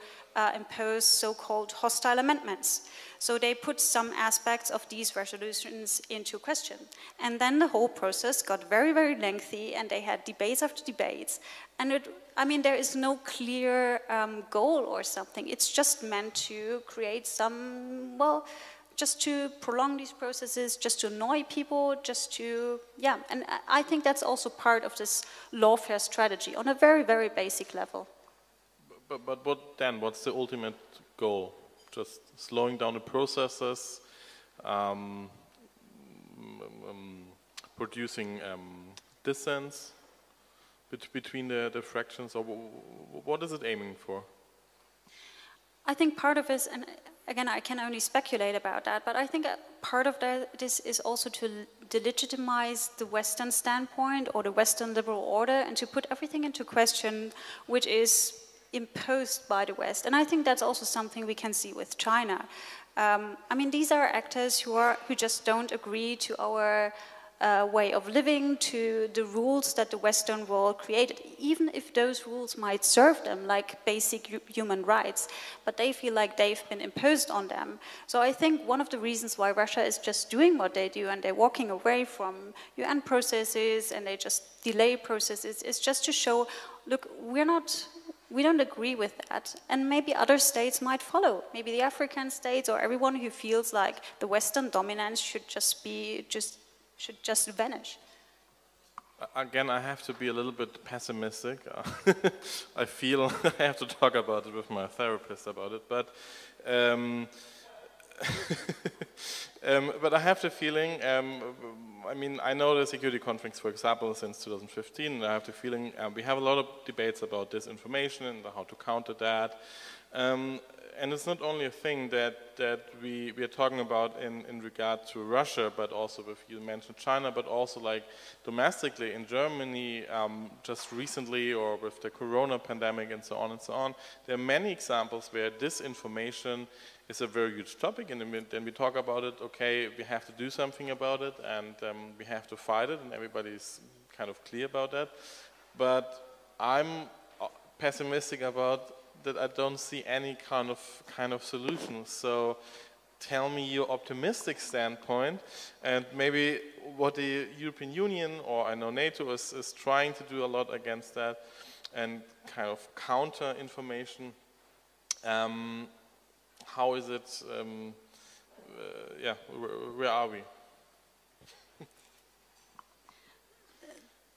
impose so-called hostile amendments. So they put some aspects of these resolutions into question. And then the whole process got very, very lengthy, and they had debates after debates. And there is no clear goal or something. It's just meant to create some, just to prolong these processes, just to annoy people, just to, and I think that's also part of this lawfare strategy on a very, very basic level. But what then? What's the ultimate goal? Just slowing down the processes, producing dissent between the fractions, or what is it aiming for? I think part of it, and again, I can only speculate about that, but I think part of this is also to delegitimize the Western standpoint or the Western liberal order, and to put everything into question which is imposed by the West. And I think that's also something we can see with China. These are actors who just don't agree to our way of living, to the rules that the Western world created, even if those rules might serve them, like basic human rights, but they feel like they've been imposed on them. So I think one of the reasons why Russia is just doing what they do, and they're walking away from UN processes, and they just delay processes, is just to show, look, we don't agree with that, and maybe other states might follow. Maybe the African states, or everyone who feels like the Western dominance should just vanish. Again, I have to be a little bit pessimistic. I feel I have to talk about it with my therapist about it, but but I have the feeling, I know the security conference, for example, since 2015, and I have the feeling we have a lot of debates about disinformation and how to counter that. And it's not only a thing that we are talking about in regard to Russia, but also with, you mentioned China, but also like domestically in Germany, just recently, or with the Corona pandemic and so on, there are many examples where disinformation is a very huge topic, and then we talk about it, okay, we have to do something about it, and we have to fight it, and everybody's kind of clear about that. But I'm pessimistic about that. I don't see any kind of solution. So tell me your optimistic standpoint and maybe what the European Union, or I know NATO, is trying to do a lot against that and kind of counter information. How is it, yeah, where are we?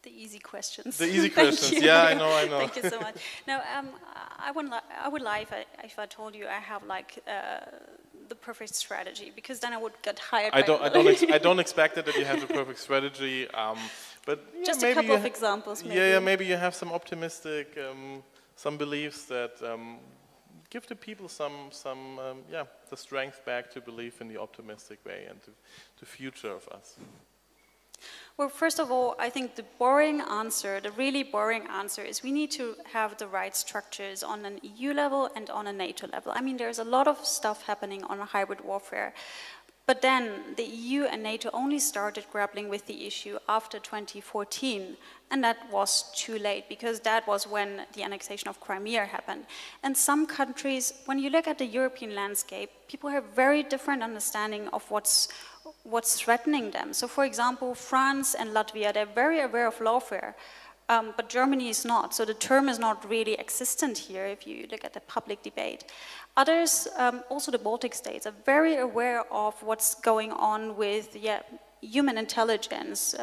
The easy questions. The easy questions, yeah, I know. Thank you so much. No, I would lie if I told you I have like the perfect strategy, because then I would get hired. I don't expect it that you have the perfect strategy, but yeah, just a couple of examples. Maybe. Yeah, maybe you have some optimistic, some beliefs that give the people the strength back to believe in the optimistic way and to the future of us. Well, first of all, I think the boring answer, the really boring answer, is we need to have the right structures on an EU level and on a NATO level. I mean, there's a lot of stuff happening on hybrid warfare, but then the EU and NATO only started grappling with the issue after 2014, and that was too late, because that was when the annexation of Crimea happened. And some countries, when you look at the European landscape, people have very different understanding of what's threatening them. So for example, France and Latvia, they're very aware of lawfare, but Germany is not. So the term is not really existent here if you look at the public debate. Others, also the Baltic states, are very aware of what's going on with human intelligence.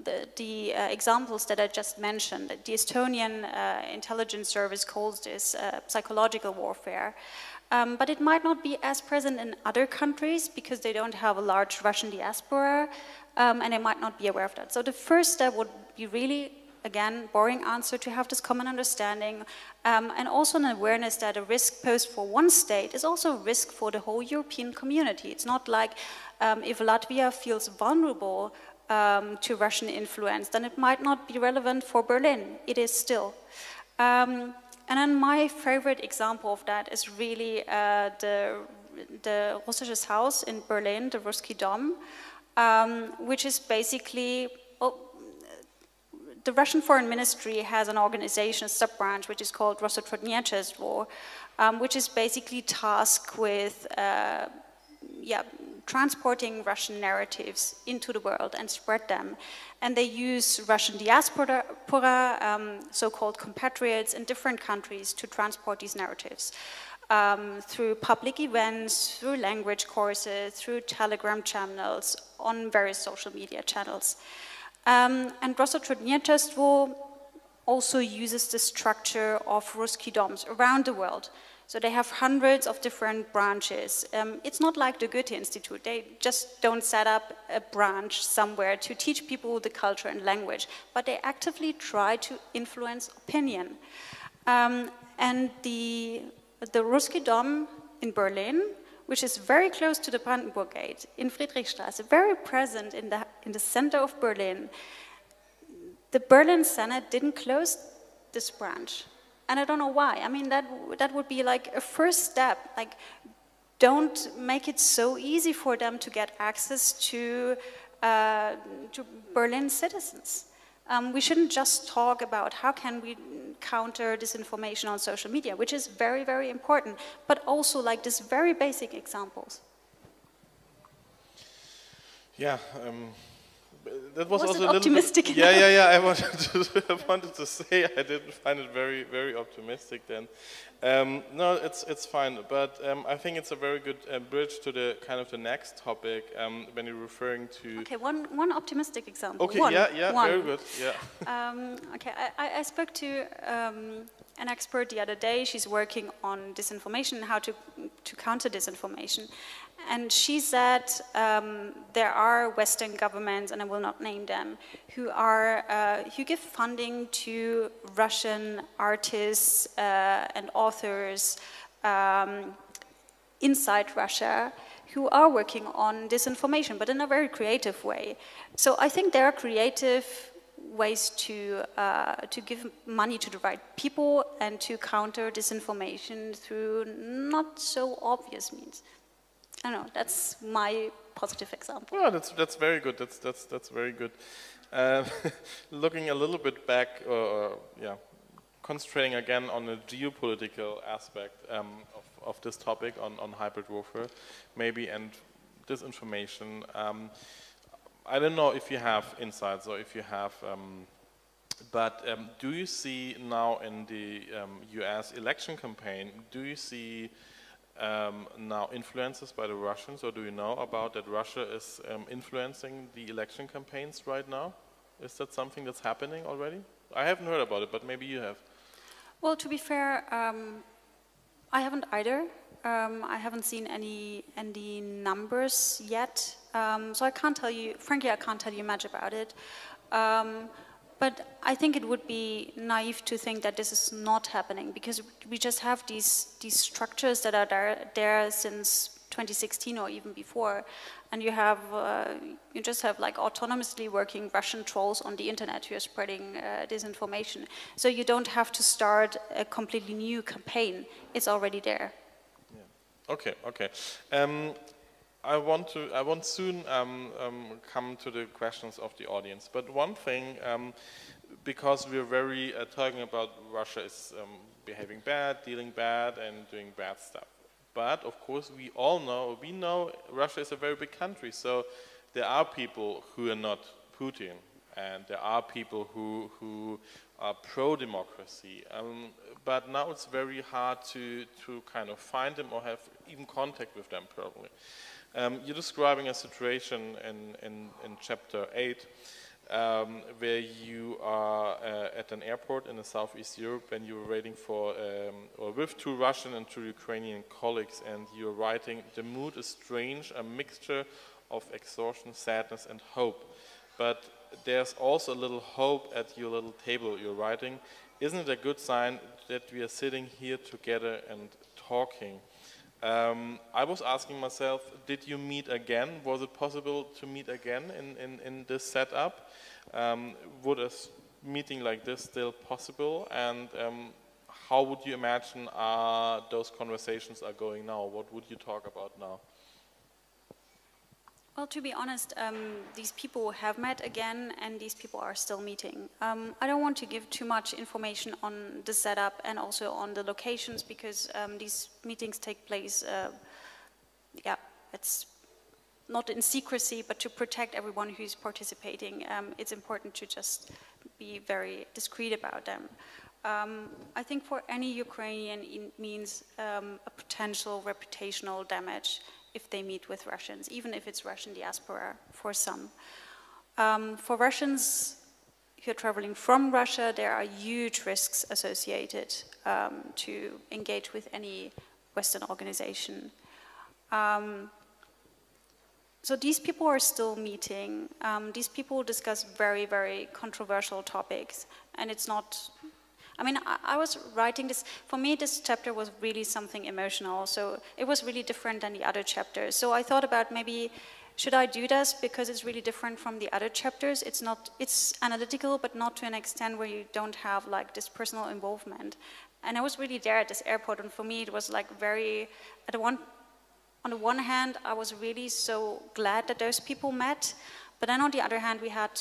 The examples that I just mentioned, the Estonian intelligence service calls this psychological warfare. But it might not be as present in other countries because they don't have a large Russian diaspora, and they might not be aware of that. So the first step would be really, again, boring answer, to have this common understanding, and also an awareness that a risk posed for one state is also a risk for the whole European community. It's not like if Latvia feels vulnerable to Russian influence, then it might not be relevant for Berlin. It is still. And then my favorite example of that is really the Russisches Haus in Berlin, the Ruski Dom, which is basically, the Russian Foreign Ministry has an organization, a sub-branch, which is called Rossotrodniechezvo, which is basically tasked with transporting Russian narratives into the world and spread them. And they use Russian diaspora, so-called compatriots in different countries to transport these narratives through public events, through language courses, through Telegram channels, on various social media channels. And Rossotrodniechezvo also uses the structure of Ruski Doms around the world. So they have hundreds of different branches. It's not like the Goethe Institute. They just don't set up a branch somewhere to teach people the culture and language, but they actively try to influence opinion. And the Ruski Dom in Berlin, which is very close to the Brandenburg Gate, in Friedrichstraße, very present in the center of Berlin, the Berlin Senate didn't close this branch. And I don't know why. I mean, that would be like a first step. Like, don't make it so easy for them to get access to Berlin citizens. We shouldn't just talk about how can we counter disinformation on social media, which is very, very important, but also like these very basic examples. Yeah. That was also it optimistic? I wanted to say I didn't find it very, very optimistic then. No, it's fine, but I think it's a very good bridge to the kind of the next topic when you're referring to. Okay, one optimistic example. Okay, one. Very good. Yeah. Okay, I spoke to an expert the other day. She's working on disinformation, how to counter disinformation. And she said there are Western governments, and I will not name them, who give funding to Russian artists and authors inside Russia who are working on disinformation, but in a very creative way. So I think there are creative ways to give money to the right people and to counter disinformation through not so obvious means. I don't know, that's my positive example. Well, that's very good. That's very good. Looking a little bit back, concentrating again on the geopolitical aspect of this topic on hybrid warfare, maybe, and disinformation. I don't know if you have insights or if you have, but do you see now in the US election campaign, do you see now influences by the Russians, or do you know about that Russia is influencing the election campaigns right now? Is that something that's happening already? I haven't heard about it, but maybe you have. Well, to be fair, I haven't either. I haven't seen any numbers yet, so I can't tell you, frankly, I can't tell you much about it. But I think it would be naive to think that this is not happening, because we just have these structures that are there since 2016 or even before, and you just have like autonomously working Russian trolls on the internet who are spreading disinformation. So you don't have to start a completely new campaign; it's already there. Yeah. Okay. I want soon come to the questions of the audience, but one thing, because we're very talking about Russia is behaving bad, dealing bad, and doing bad stuff. But of course, we know Russia is a very big country, so there are people who are not Putin, and there are people who are pro-democracy. But now it's very hard to kind of find them or have even contact with them, probably. You're describing a situation in chapter 8 where you are at an airport in the Southeast Europe and you were waiting for, or with 2 Russian and 2 Ukrainian colleagues, and you're writing, the mood is strange, a mixture of exhaustion, sadness and hope. But there's also a little hope at your little table you're writing. Isn't it a good sign that we are sitting here together and talking? I was asking myself, did you meet again? Was it possible to meet again in this setup? Would a meeting like this still possible? And how would you imagine those conversations are going now? What would you talk about now? Well, to be honest, these people have met again, and these people are still meeting. I don't want to give too much information on the setup and also on the locations, because these meetings take place, it's not in secrecy, but to protect everyone who's participating. It's important to just be very discreet about them. I think for any Ukrainian, it means a potential reputational damage if they meet with Russians, even if it's Russian diaspora for some. For Russians who are traveling from Russia, there are huge risks associated to engage with any Western organization. So these people are still meeting. These people discuss very, very controversial topics, and it's not, I mean, I was writing this, for me this chapter was really something emotional, so it was really different than the other chapters. So I thought about maybe, should I do this because it's really different from the other chapters? It's analytical, but not to an extent where you don't have like this personal involvement. And I was really there at this airport, and for me it was like very, on the one hand, I was really so glad that those people met, but then on the other hand, we had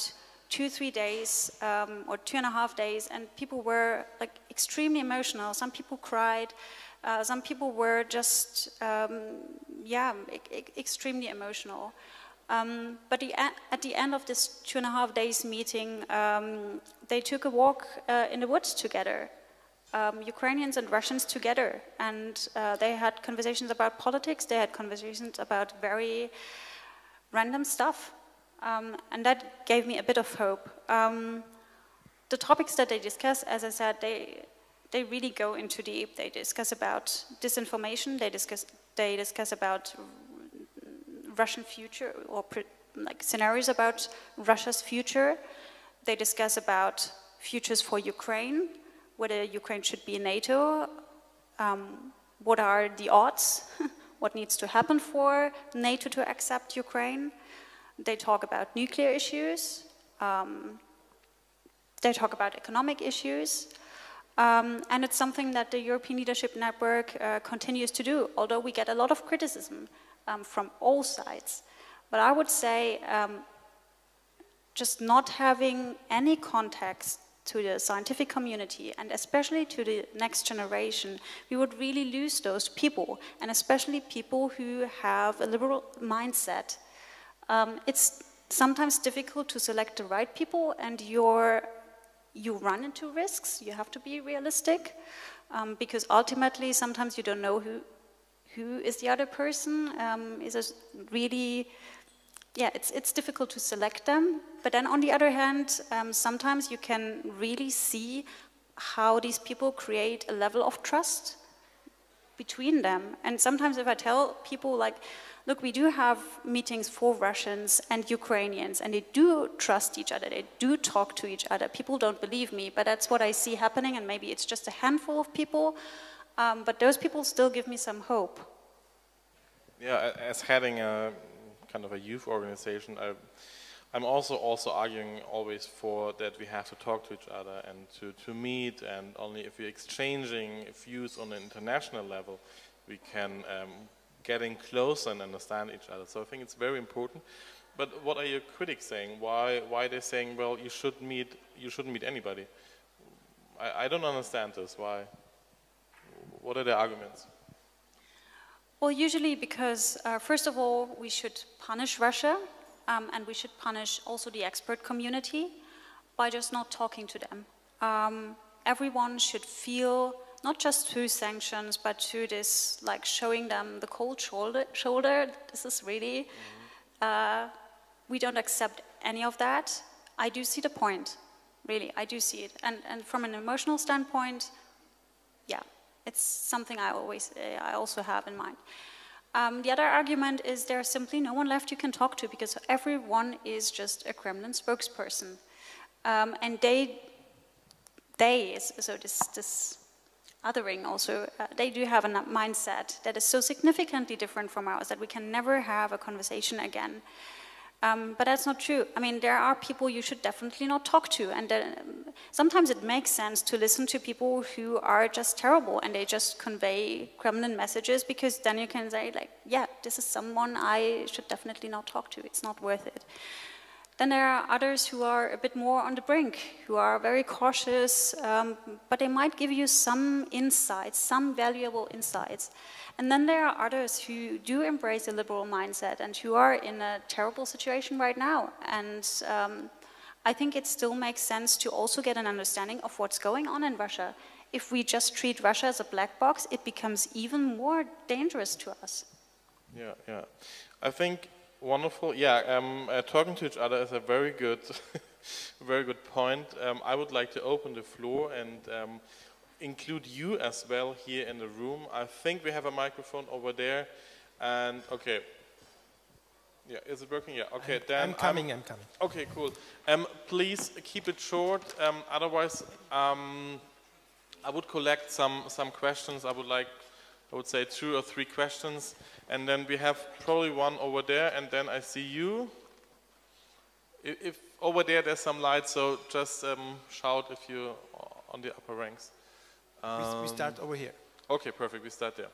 2-3 days or 2.5 days, and people were like extremely emotional. Some people cried, some people were just extremely emotional. But at the end of this 2.5 days meeting, they took a walk in the woods together, Ukrainians and Russians together, and they had conversations about politics. They had conversations about very random stuff. And that gave me a bit of hope. The topics that they discuss, as I said, they really go into deep. They discuss about disinformation. They discuss about Russian future, or like scenarios about Russia's future. They discuss about futures for Ukraine, whether Ukraine should be in NATO, what are the odds, what needs to happen for NATO to accept Ukraine. They talk about nuclear issues, they talk about economic issues, and it's something that the European Leadership Network continues to do, although we get a lot of criticism from all sides. But I would say just not having any context to the scientific community, and especially to the next generation, we would really lose those people, and especially people who have a liberal mindset. It's sometimes difficult to select the right people, and you run into risks. You have to be realistic, because ultimately sometimes you don't know who is the other person. It's difficult to select them. But then on the other hand, sometimes you can really see how these people create a level of trust between them. And sometimes if I tell people, like, look, we do have meetings for Russians and Ukrainians, and they do trust each other, they do talk to each other. People don't believe me, but that's what I see happening, and maybe it's just a handful of people, but those people still give me some hope. Yeah, as heading a kind of a youth organization, I'm also arguing always for that we have to talk to each other and to meet, and only if we're exchanging views on an international level, we can getting closer and understand each other. So I think it's very important. But what are your critics saying? Why they're saying, well, you shouldn't meet anybody? I don't understand this. Why? What are the arguments? Well, usually because, first of all, we should punish Russia, and we should punish also the expert community by just not talking to them. Everyone should feel, not just through sanctions, but through this, like, showing them the cold shoulder. This is really, we don't accept any of that. I do see the point, really, I do see it. And from an emotional standpoint, yeah, it's something I also have in mind. The other argument is there's simply no one left you can talk to, because everyone is just a Kremlin spokesperson. And so this othering also, they do have a mindset that is so significantly different from ours that we can never have a conversation again. But that's not true. I mean, there are people you should definitely not talk to, and sometimes it makes sense to listen to people who are just terrible and they just convey Kremlin messages, because then you can say, like, yeah, this is someone I should definitely not talk to. It's not worth it. Then there are others who are a bit more on the brink, who are very cautious, but they might give you some insights, some valuable insights. And then there are others who do embrace a liberal mindset and who are in a terrible situation right now. And I think it still makes sense to also get an understanding of what's going on in Russia. If we just treat Russia as a black box, it becomes even more dangerous to us. Yeah. I think wonderful. Yeah, talking to each other is a very good, very good point. I would like to open the floor and include you as well here in the room. I think we have a microphone over there, and okay. Yeah, is it working? Yeah, okay. Then I'm coming. Okay, cool. Please keep it short. Otherwise, I would collect some questions. I would say 2 or 3 questions, and then we have probably one over there, and then I see you. If over there's some light, so just shout if you're on the upper ranks. We start over here. Okay, perfect. We start there.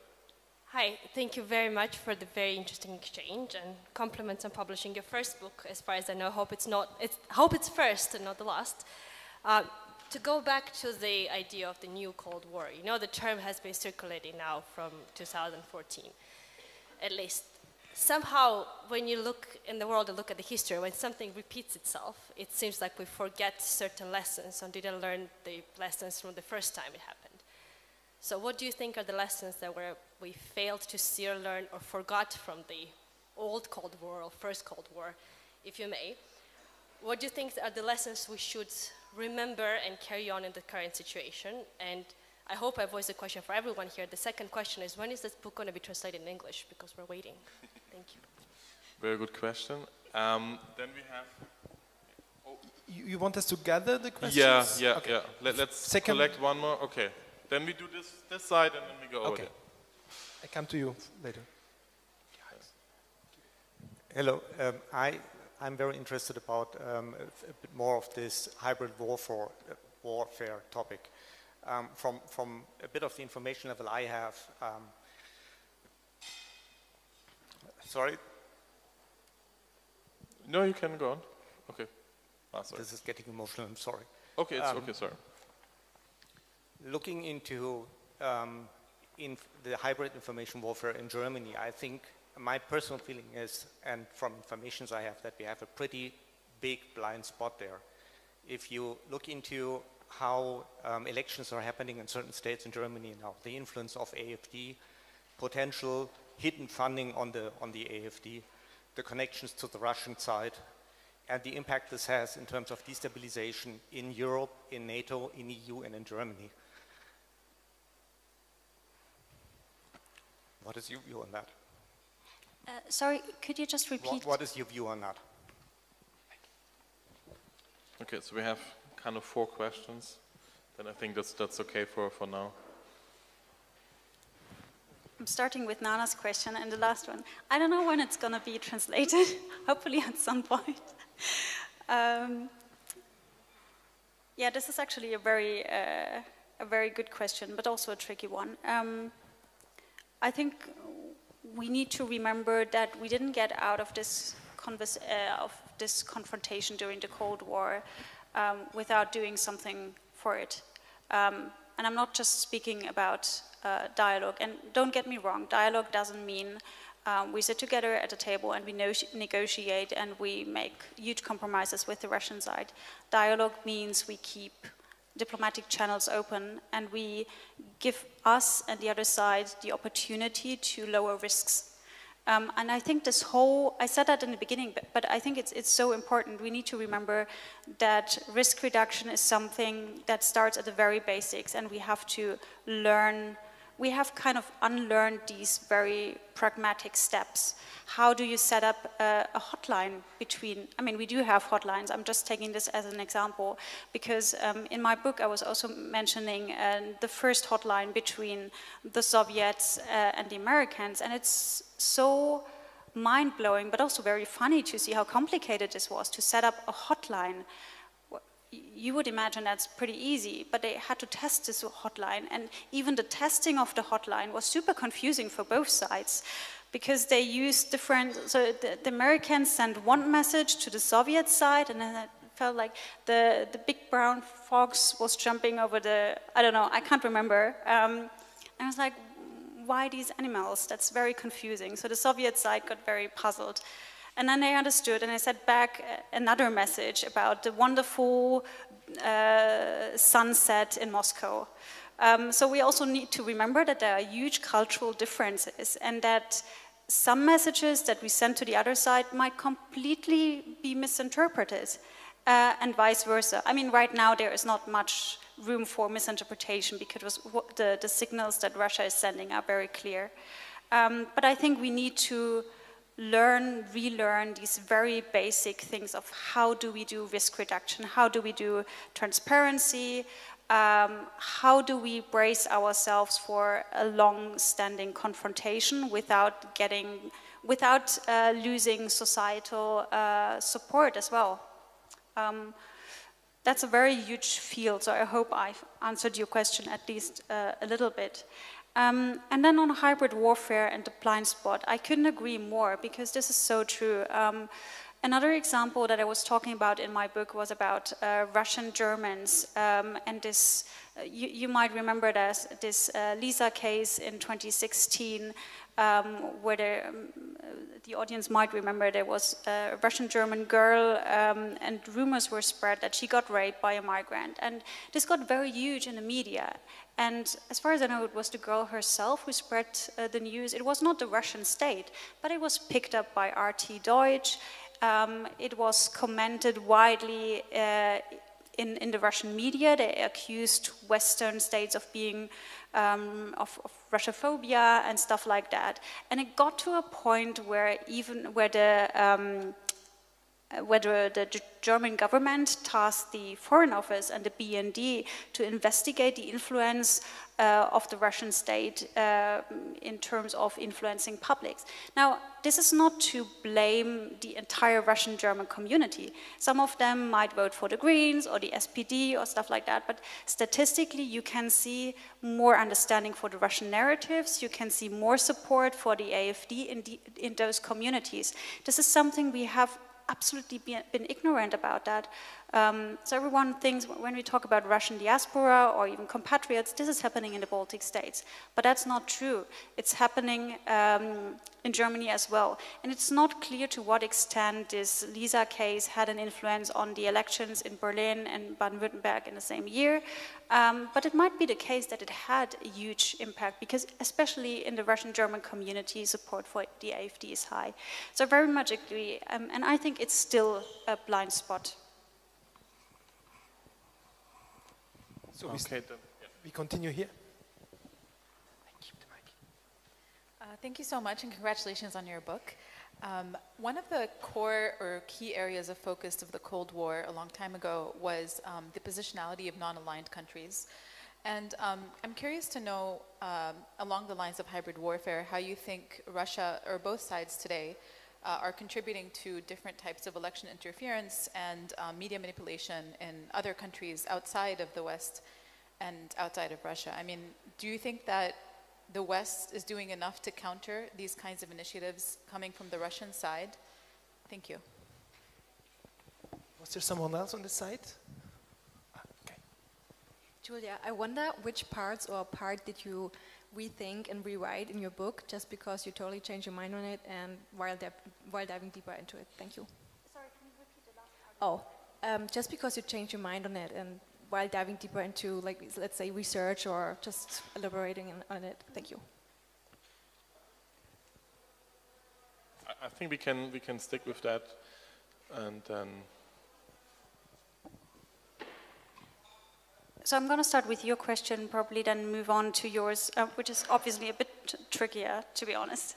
Hi, thank you very much for the very interesting exchange, and compliments on publishing your first book. As far as I know, hope it's first and not the last. To go back to the idea of the new Cold War, you know, the term has been circulating now from 2014, at least. Somehow, when you look in the world and look at the history, when something repeats itself, it seems like we forget certain lessons and didn't learn the lessons from the first time it happened. So what do you think are the lessons that we failed to see or learn or forgot from the old Cold War or first Cold War, if you may? What do you think are the lessons we should remember and carry on in the current situation? And I hope I voiced a question for everyone here. The second question is, when is this book going to be translated in English? Because we're waiting. Thank you. Very good question. Then we have... You want us to gather the questions? Yeah. Okay. Yeah. Let's collect one more. Okay. Then we do this side, and then we go over there. I come to you later. Hello. I'm very interested about a bit more of this hybrid warfare topic. From a bit of the information level I have, sorry? No, you can go on. Okay. Sorry. This is getting emotional, I'm sorry. Okay, it's okay, sorry. Looking into in the hybrid information warfare in Germany, I think my personal feeling is, and from informations I have, that we have a pretty big blind spot there. If you look into how elections are happening in certain states in Germany now, the influence of AfD, potential hidden funding on the AfD, the connections to the Russian side, and the impact this has in terms of destabilization in Europe, in NATO, in EU, and in Germany. What is your view on that? Sorry, could you just repeat? What is your view on that? Okay, so we have kind of 4 questions. Then I think that's okay for now. I'm starting with Nana's question and the last one. I don't know when it's going to be translated. Hopefully at some point. Yeah, this is actually a very good question, but also a tricky one. I think we need to remember that we didn't get out of this confrontation during the Cold War without doing something for it. And I'm not just speaking about dialogue. And don't get me wrong, dialogue doesn't mean we sit together at a table and we negotiate and we make huge compromises with the Russian side. Dialogue means we keep diplomatic channels open and we give us and the other side the opportunity to lower risks. And I think this whole, I said that in the beginning, but I think it's so important. We need to remember that risk reduction is something that starts at the very basics, and we have to learn, we have kind of unlearned these very pragmatic steps. How do you set up a hotline between, I mean, we do have hotlines. I'm just taking this as an example because in my book I was also mentioning the first hotline between the Soviets and the Americans, and it's so mind-blowing but also very funny to see how complicated this was to set up a hotline. You would imagine that's pretty easy, but they had to test this hotline, and even the testing of the hotline was super confusing for both sides because they used different, so the Americans sent one message to the Soviet side, and then it felt like the big brown fox was jumping over the, I don't know, I can't remember. And I was like, why these animals? That's very confusing. So the Soviet side got very puzzled. And then they understood, and I sent back another message about the wonderful sunset in Moscow. So we also need to remember that there are huge cultural differences, and that some messages that we send to the other side might completely be misinterpreted, and vice versa. I mean, right now there is not much room for misinterpretation because the signals that Russia is sending are very clear. But I think we need to relearn these very basic things of how do we do risk reduction, how do we do transparency, how do we brace ourselves for a long-standing confrontation without losing societal support as well. That's a very huge field, so I hope I've answered your question at least a little bit. And then on hybrid warfare and the blind spot, I couldn't agree more because this is so true. Another example that I was talking about in my book was about Russian Germans, and this, you might remember this Lisa case in 2016, where the audience might remember there was a Russian-German girl, and rumors were spread that she got raped by a migrant, and this got very huge in the media. And as far as I know, it was the girl herself who spread the news. It was not the Russian state, but it was picked up by RT Deutsch. It was commented widely in the Russian media. They accused Western states of being of Russophobia and stuff like that. And it got to a point where the German government tasked the Foreign Office and the BND to investigate the influence of the Russian state in terms of influencing publics. Now, this is not to blame the entire Russian-German community. Some of them might vote for the Greens or the SPD or stuff like that, but statistically you can see more understanding for the Russian narratives, you can see more support for the AfD in those communities. This is something we have absolutely been ignorant about that So everyone thinks when we talk about Russian diaspora or even compatriots, this is happening in the Baltic states. But that's not true. It's happening in Germany as well. And it's not clear to what extent this Lisa case had an influence on the elections in Berlin and Baden-Württemberg in the same year. But it might be the case that it had a huge impact because especially in the Russian-German community, support for the AfD is high. So I very much agree. And I think it's still a blind spot. So we continue here. Thank you so much and congratulations on your book. One of the core or key areas of focus of the Cold War a long time ago was the positionality of non-aligned countries. And I'm curious to know, along the lines of hybrid warfare, how you think Russia, or both sides today, are contributing to different types of election interference and media manipulation in other countries outside of the West and outside of Russia. I mean, do you think that the West is doing enough to counter these kinds of initiatives coming from the Russian side? Thank you. Was there someone else on this side? Okay. Julia, I wonder which parts or part did you rethink and rewrite in your book just because you totally changed your mind on it and while diving deeper into it? Thank you. Sorry, can you repeat the last part? Oh, just because you changed your mind on it and while diving deeper into, like, let's say, research or just elaborating on it. Thank you. I think we can stick with that, and then. So I'm going to start with your question, probably then move on to yours, which is obviously a bit trickier, to be honest.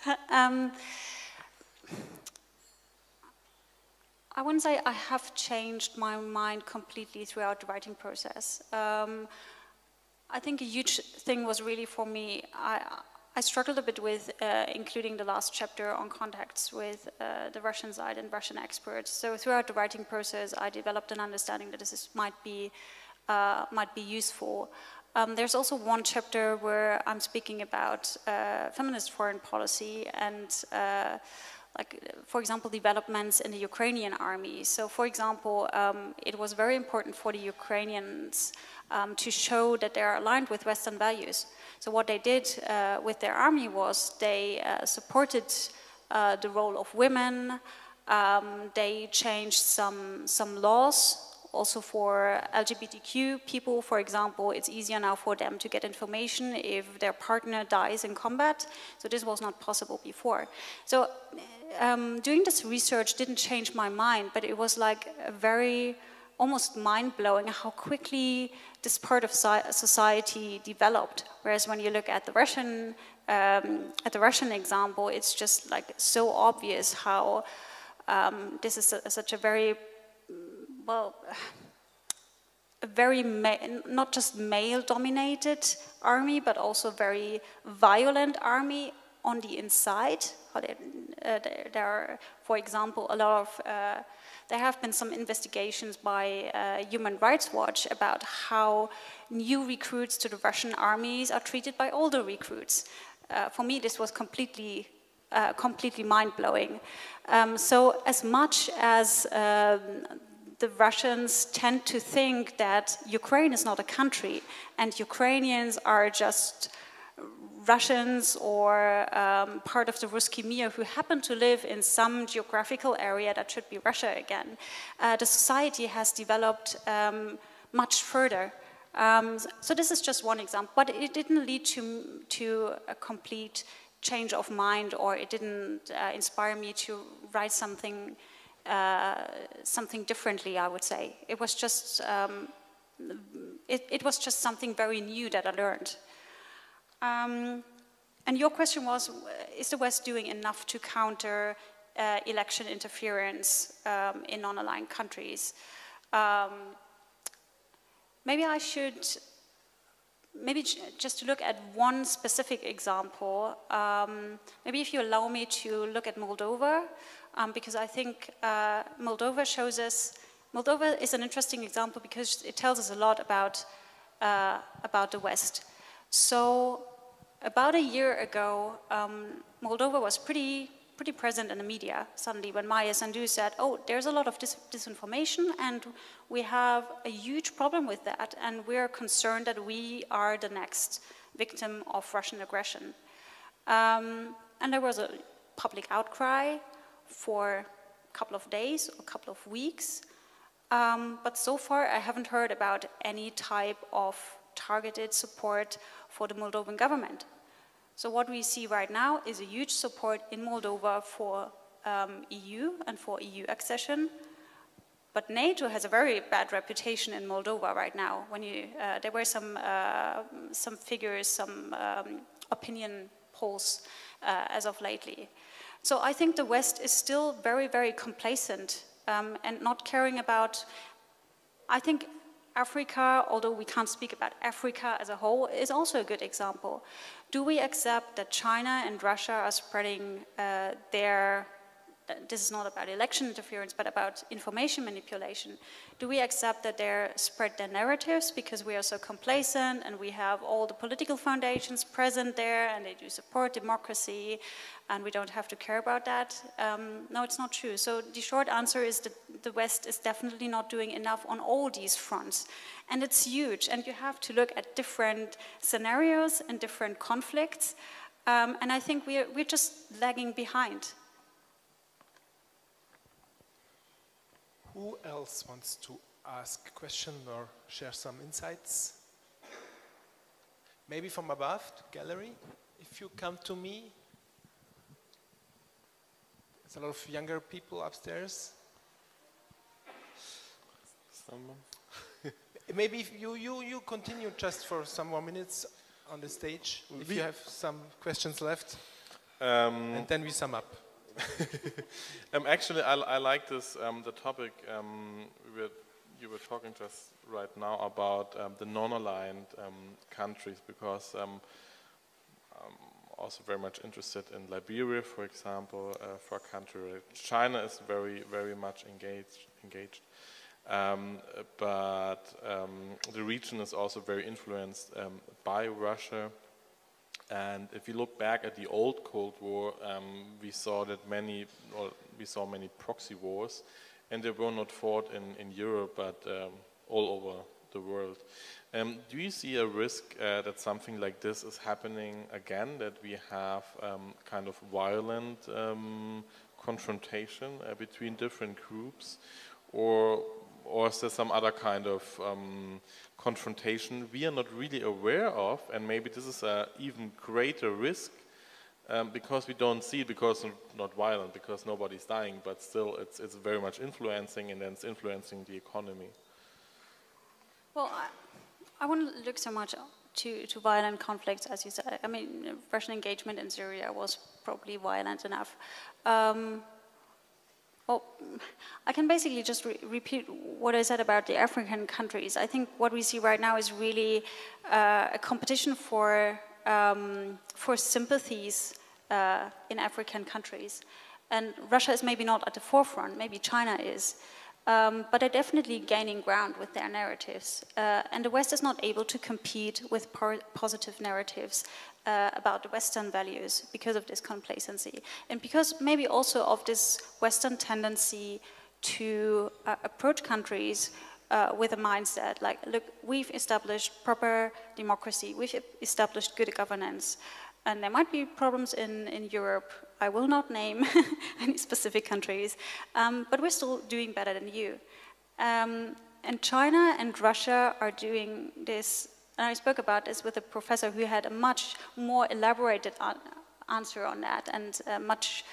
I wouldn't say I have changed my mind completely throughout the writing process. I think a huge thing was really for me, I struggled a bit with including the last chapter on contacts with the Russian side and Russian experts. So throughout the writing process, I developed an understanding that this might be useful. There's also one chapter where I'm speaking about feminist foreign policy and like, for example, developments in the Ukrainian army. So, for example, it was very important for the Ukrainians to show that they are aligned with Western values. So what they did with their army was they supported the role of women. They changed some laws. Also for LGBTQ people, for example, it's easier now for them to get information if their partner dies in combat. So this was not possible before. So doing this research didn't change my mind, but it was like a very almost mind-blowing how quickly this part of society developed. Whereas when you look at the Russian example, it's just like so obvious how this is such a very not just male-dominated army, but also very violent army on the inside. There are, for example, a lot of, there have been some investigations by Human Rights Watch about how new recruits to the Russian armies are treated by older recruits. For me, this was completely mind-blowing. So as much as the Russians tend to think that Ukraine is not a country and Ukrainians are just Russians or part of the Ruski Mir who happen to live in some geographical area that should be Russia again. The society has developed much further. So this is just one example, but it didn't lead to a complete change of mind, or it didn't inspire me to write something differently, I would say. It was just it was just something very new that I learned. And your question was, is the West doing enough to counter election interference in non-aligned countries? Maybe I should, just to look at one specific example, maybe if you allow me to look at Moldova, because I think Moldova shows us, Moldova is an interesting example because it tells us a lot about the West. So about a year ago, Moldova was pretty pretty present in the media suddenly when Maya Sandu said, oh, there's a lot of disinformation and we have a huge problem with that and we're concerned that we are the next victim of Russian aggression. And there was a public outcry for a couple of days or a couple of weeks. But so far, I haven't heard about any type of targeted support for the Moldovan government. So what we see right now is a huge support in Moldova for EU and for EU accession. But NATO has a very bad reputation in Moldova right now. When there were some figures, some opinion polls as of lately. So I think the West is still very, very complacent and not caring about, I think Africa, although we can't speak about Africa as a whole, is also a good example. Do we accept that China and Russia are spreading this is not about election interference, but about information manipulation. Do we accept that they spread their narratives because we are so complacent and we have all the political foundations present there and they do support democracy and we don't have to care about that? No, it's not true. So the short answer is that the West is definitely not doing enough on all these fronts. And it's huge, and you have to look at different scenarios and different conflicts. And I think we're just lagging behind. Who else wants to ask a question or share some insights? Maybe from above, the gallery, if you come to me. There's a lot of younger people upstairs. Someone? Maybe if you continue just for some more minutes on the stage, if you have some questions left, and then we sum up. Actually, I like this, the topic you were talking just right now about the non-aligned countries, because I'm also very much interested in Liberia, for example, for a country. China is very, very much engaged. But the region is also very influenced by Russia. And if you look back at the old Cold War, we saw many proxy wars, and they were not fought in Europe, but all over the world. Do you see a risk that something like this is happening again, that we have kind of violent confrontation between different groups, or is there some other kind of confrontation we are not really aware of, and maybe this is an even greater risk because we don't see it, because it's not violent, because nobody's dying, but still it's very much influencing, and then it's influencing the economy. Well, I wouldn't look so much to violent conflicts, as you said. I mean, Russian engagement in Syria was probably violent enough. Well, I can basically just repeat what I said about the African countries. I think what we see right now is really a competition for sympathies in African countries. And Russia is maybe not at the forefront, maybe China is. But they're definitely gaining ground with their narratives. And the West is not able to compete with positive narratives about the Western values because of this complacency. And because maybe also of this Western tendency to approach countries with a mindset like, look, we've established proper democracy, we've established good governance, and there might be problems in Europe. I will not name any specific countries, but we're still doing better than you. And China and Russia are doing this, and I spoke about this with a professor who had a much more elaborated answer on that, and much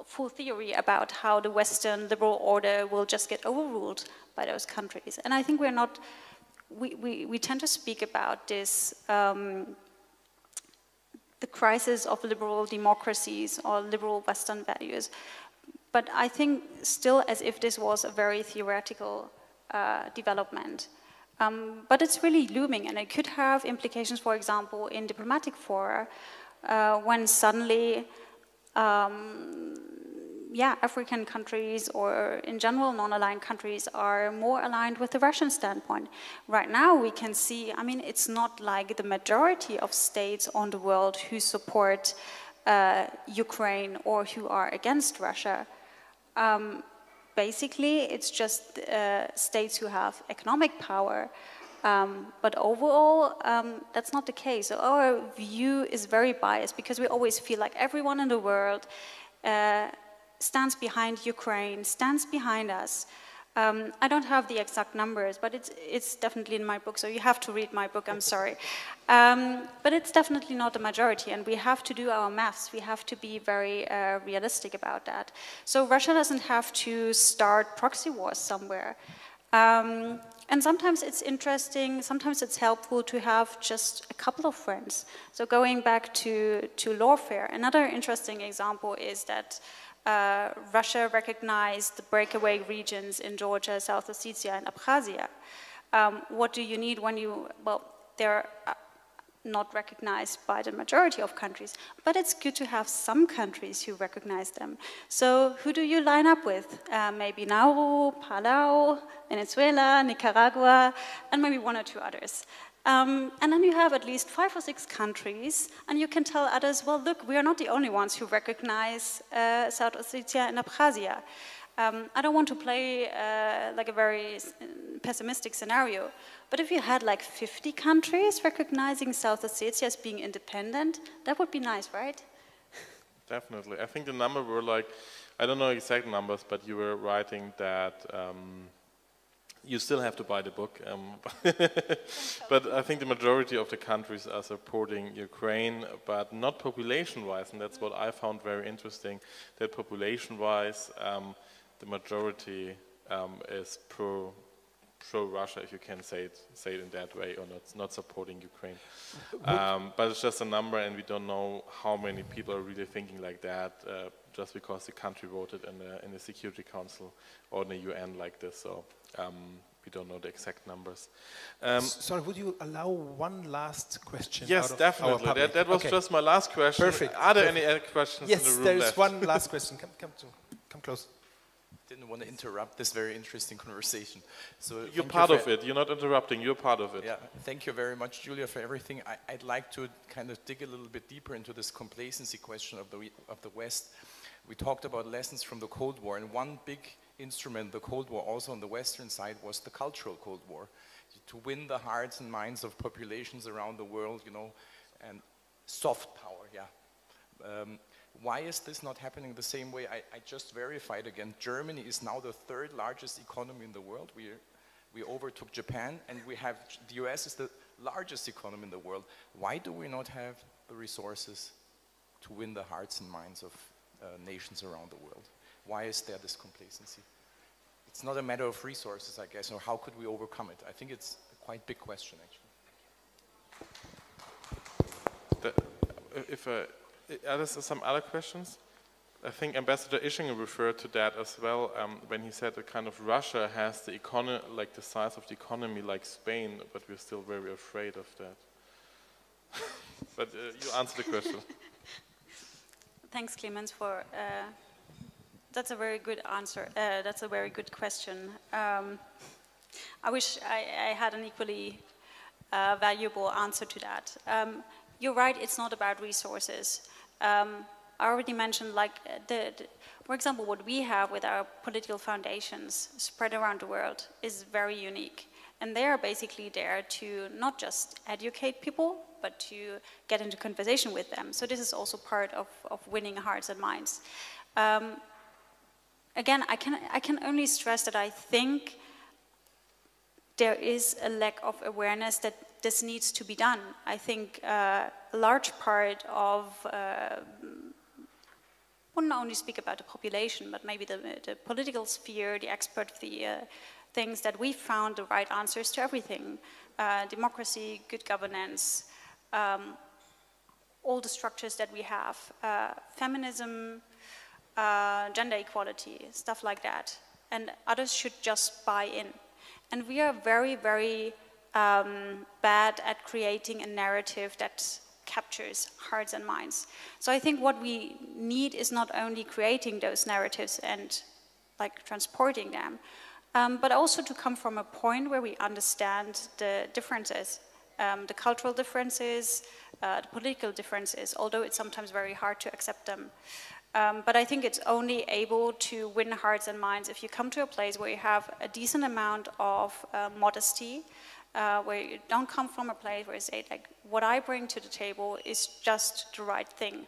full theory about how the Western liberal order will just get overruled by those countries. And I think we're not, we tend to speak about this, the crisis of liberal democracies or liberal Western values. But I think still as if this was a very theoretical development. But it's really looming, and it could have implications, for example, in diplomatic fora, when suddenly African countries, or in general non-aligned countries, are more aligned with the Russian standpoint. Right now we can see, I mean, it's not like the majority of states on the world who support Ukraine or who are against Russia. Basically, it's just states who have economic power. But overall, that's not the case. So our view is very biased because we always feel like everyone in the world stands behind Ukraine, stands behind us. I don't have the exact numbers, but it's definitely in my book, so you have to read my book, I'm sorry. But it's definitely not the majority, and we have to do our maths. We have to be very realistic about that. So Russia doesn't have to start proxy wars somewhere. And sometimes it's interesting, sometimes it's helpful to have just a couple of friends. So going back to lawfare, another interesting example is that Russia recognized the breakaway regions in Georgia, South Ossetia, and Abkhazia. What do you need when you, well, they're not recognized by the majority of countries, but it's good to have some countries who recognize them. So who do you line up with? Maybe Nauru, Palau, Venezuela, Nicaragua, and maybe one or two others. And then you have at least 5 or 6 countries, and you can tell others, well, look, we are not the only ones who recognize South Ossetia and Abkhazia. I don't want to play like a very pessimistic scenario, but if you had like 50 countries recognizing South Ossetia as being independent, that would be nice, right? Definitely. I think the number were like, I don't know exact numbers, but you were writing that you still have to buy the book, but I think the majority of the countries are supporting Ukraine, but not population-wise, and that's what I found very interesting, that population-wise, the majority is pro-Russia, if you can say it in that way, or not supporting Ukraine. But it's just a number, and we don't know how many people are really thinking like that, just because the country voted in the Security Council or in the UN like this. So we don't know the exact numbers. Sorry, would you allow one last question? Yes, definitely. That was just my last question. Perfect. Are there any other questions in the room Yes, there is left? one last question. Come close. Didn't want to interrupt this very interesting conversation. So you're part of it. You're not interrupting. You're part of it. Yeah. Thank you very much, Julia, for everything. I'd like to kind of dig a little bit deeper into this complacency question of the West. We talked about lessons from the Cold War, and one big instrument, the Cold War, also on the Western side, was the cultural Cold War, to win the hearts and minds of populations around the world, you know, and soft power. Yeah. Why is this not happening the same way? I just verified again. Germany is now the 3rd largest economy in the world. We overtook Japan, and the US is the largest economy in the world. Why do we not have the resources to win the hearts and minds of nations around the world? Why is there this complacency? It's not a matter of resources, I guess, or how could we overcome it? I think it's a quite big question, actually. Are there some other questions? I think Ambassador Ischinger referred to that as well when he said that kind of Russia has the economy, like the size of the economy like Spain, but we're still very afraid of that. But you answer the question. Thanks, Clemens, for that's a very good answer. That's a very good question. I wish I had an equally valuable answer to that. You're right, it's not about resources. I already mentioned, like, for example, what we have with our political foundations spread around the world is very unique. And they are basically there to not just educate people, but to get into conversation with them. So this is also part of winning hearts and minds. Again, I can only stress that I think there is a lack of awareness that this needs to be done. I think a large part of, wouldn't only speak about the population, but maybe the political sphere, the expert things that we found the right answers to everything. Democracy, good governance, all the structures that we have, feminism, gender equality, stuff like that. And others should just buy in. And we are very, very bad at creating a narrative that captures hearts and minds. So I think what we need is not only creating those narratives and like transporting them, but also to come from a point where we understand the differences, the cultural differences, the political differences, although it's sometimes very hard to accept them. But I think it's only able to win hearts and minds if you come to a place where you have a decent amount of modesty, where you don't come from a place where you say, like, what I bring to the table is just the right thing.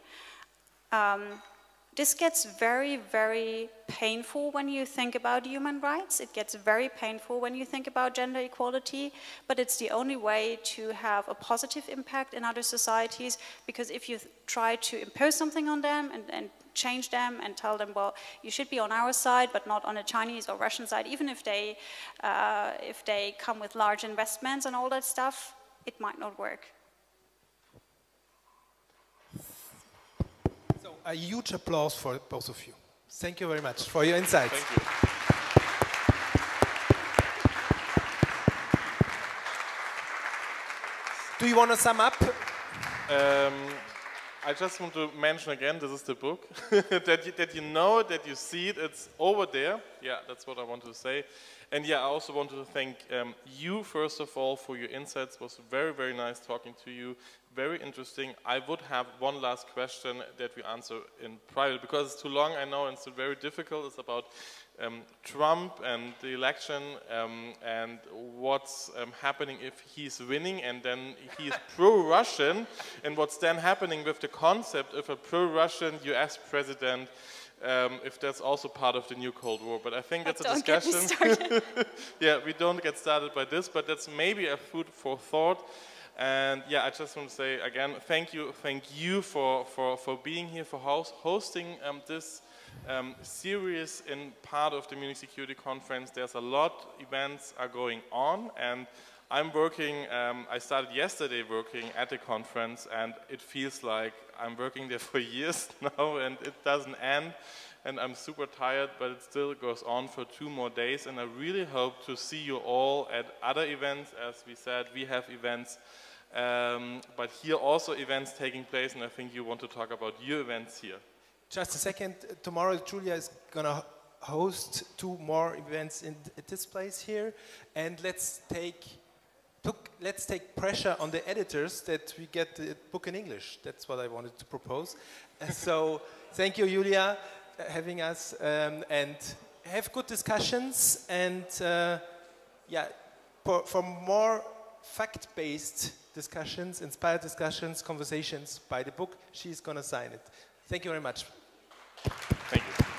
This gets very, very painful when you think about human rights. It gets very painful when you think about gender equality, but it's the only way to have a positive impact in other societies, because if you try to impose something on them and change them and tell them, well, you should be on our side, but not on a Chinese or Russian side, even if they come with large investments and all that stuff, it might not work. So a huge applause for both of you. Thank you very much for your insights. Thank you. Do you want to sum up? I just want to mention again, this is the book, that you know, that you see it, it's over there. Yeah, that's what I want to say. And yeah, I also want to thank you, first of all, for your insights. It was very, very nice talking to you. Very interesting. I would have one last question that we answer in private, because it's too long, I know, and it's very difficult. It's about Trump and the election and what's happening if he's winning and then he's pro-Russian, and what's then happening with the concept of a pro-Russian US president, if that's also part of the new Cold War. But I think that's a discussion. Yeah, we don't get started by this, but that's maybe a food for thought. And yeah, I just want to say again, thank you for being here, for hosting this series in part of the Munich Security Conference. There's a lot events are going on, and I'm working, I started yesterday working at the conference, and it feels like I'm working there for years now, and it doesn't end, and I'm super tired, but it still goes on for 2 more days, and I really hope to see you all at other events. As we said, we have events, but here also events taking place, and I think you want to talk about your events here. Just a second. Tomorrow, Julia is going to host 2 more events at this place here, and let's take pressure on the editors that we get the book in English. That's what I wanted to propose. So thank you, Julia, having us, and have good discussions. And yeah, for more fact-based discussions, inspired discussions, conversations by the book, she's going to sign it. Thank you very much. Thank you.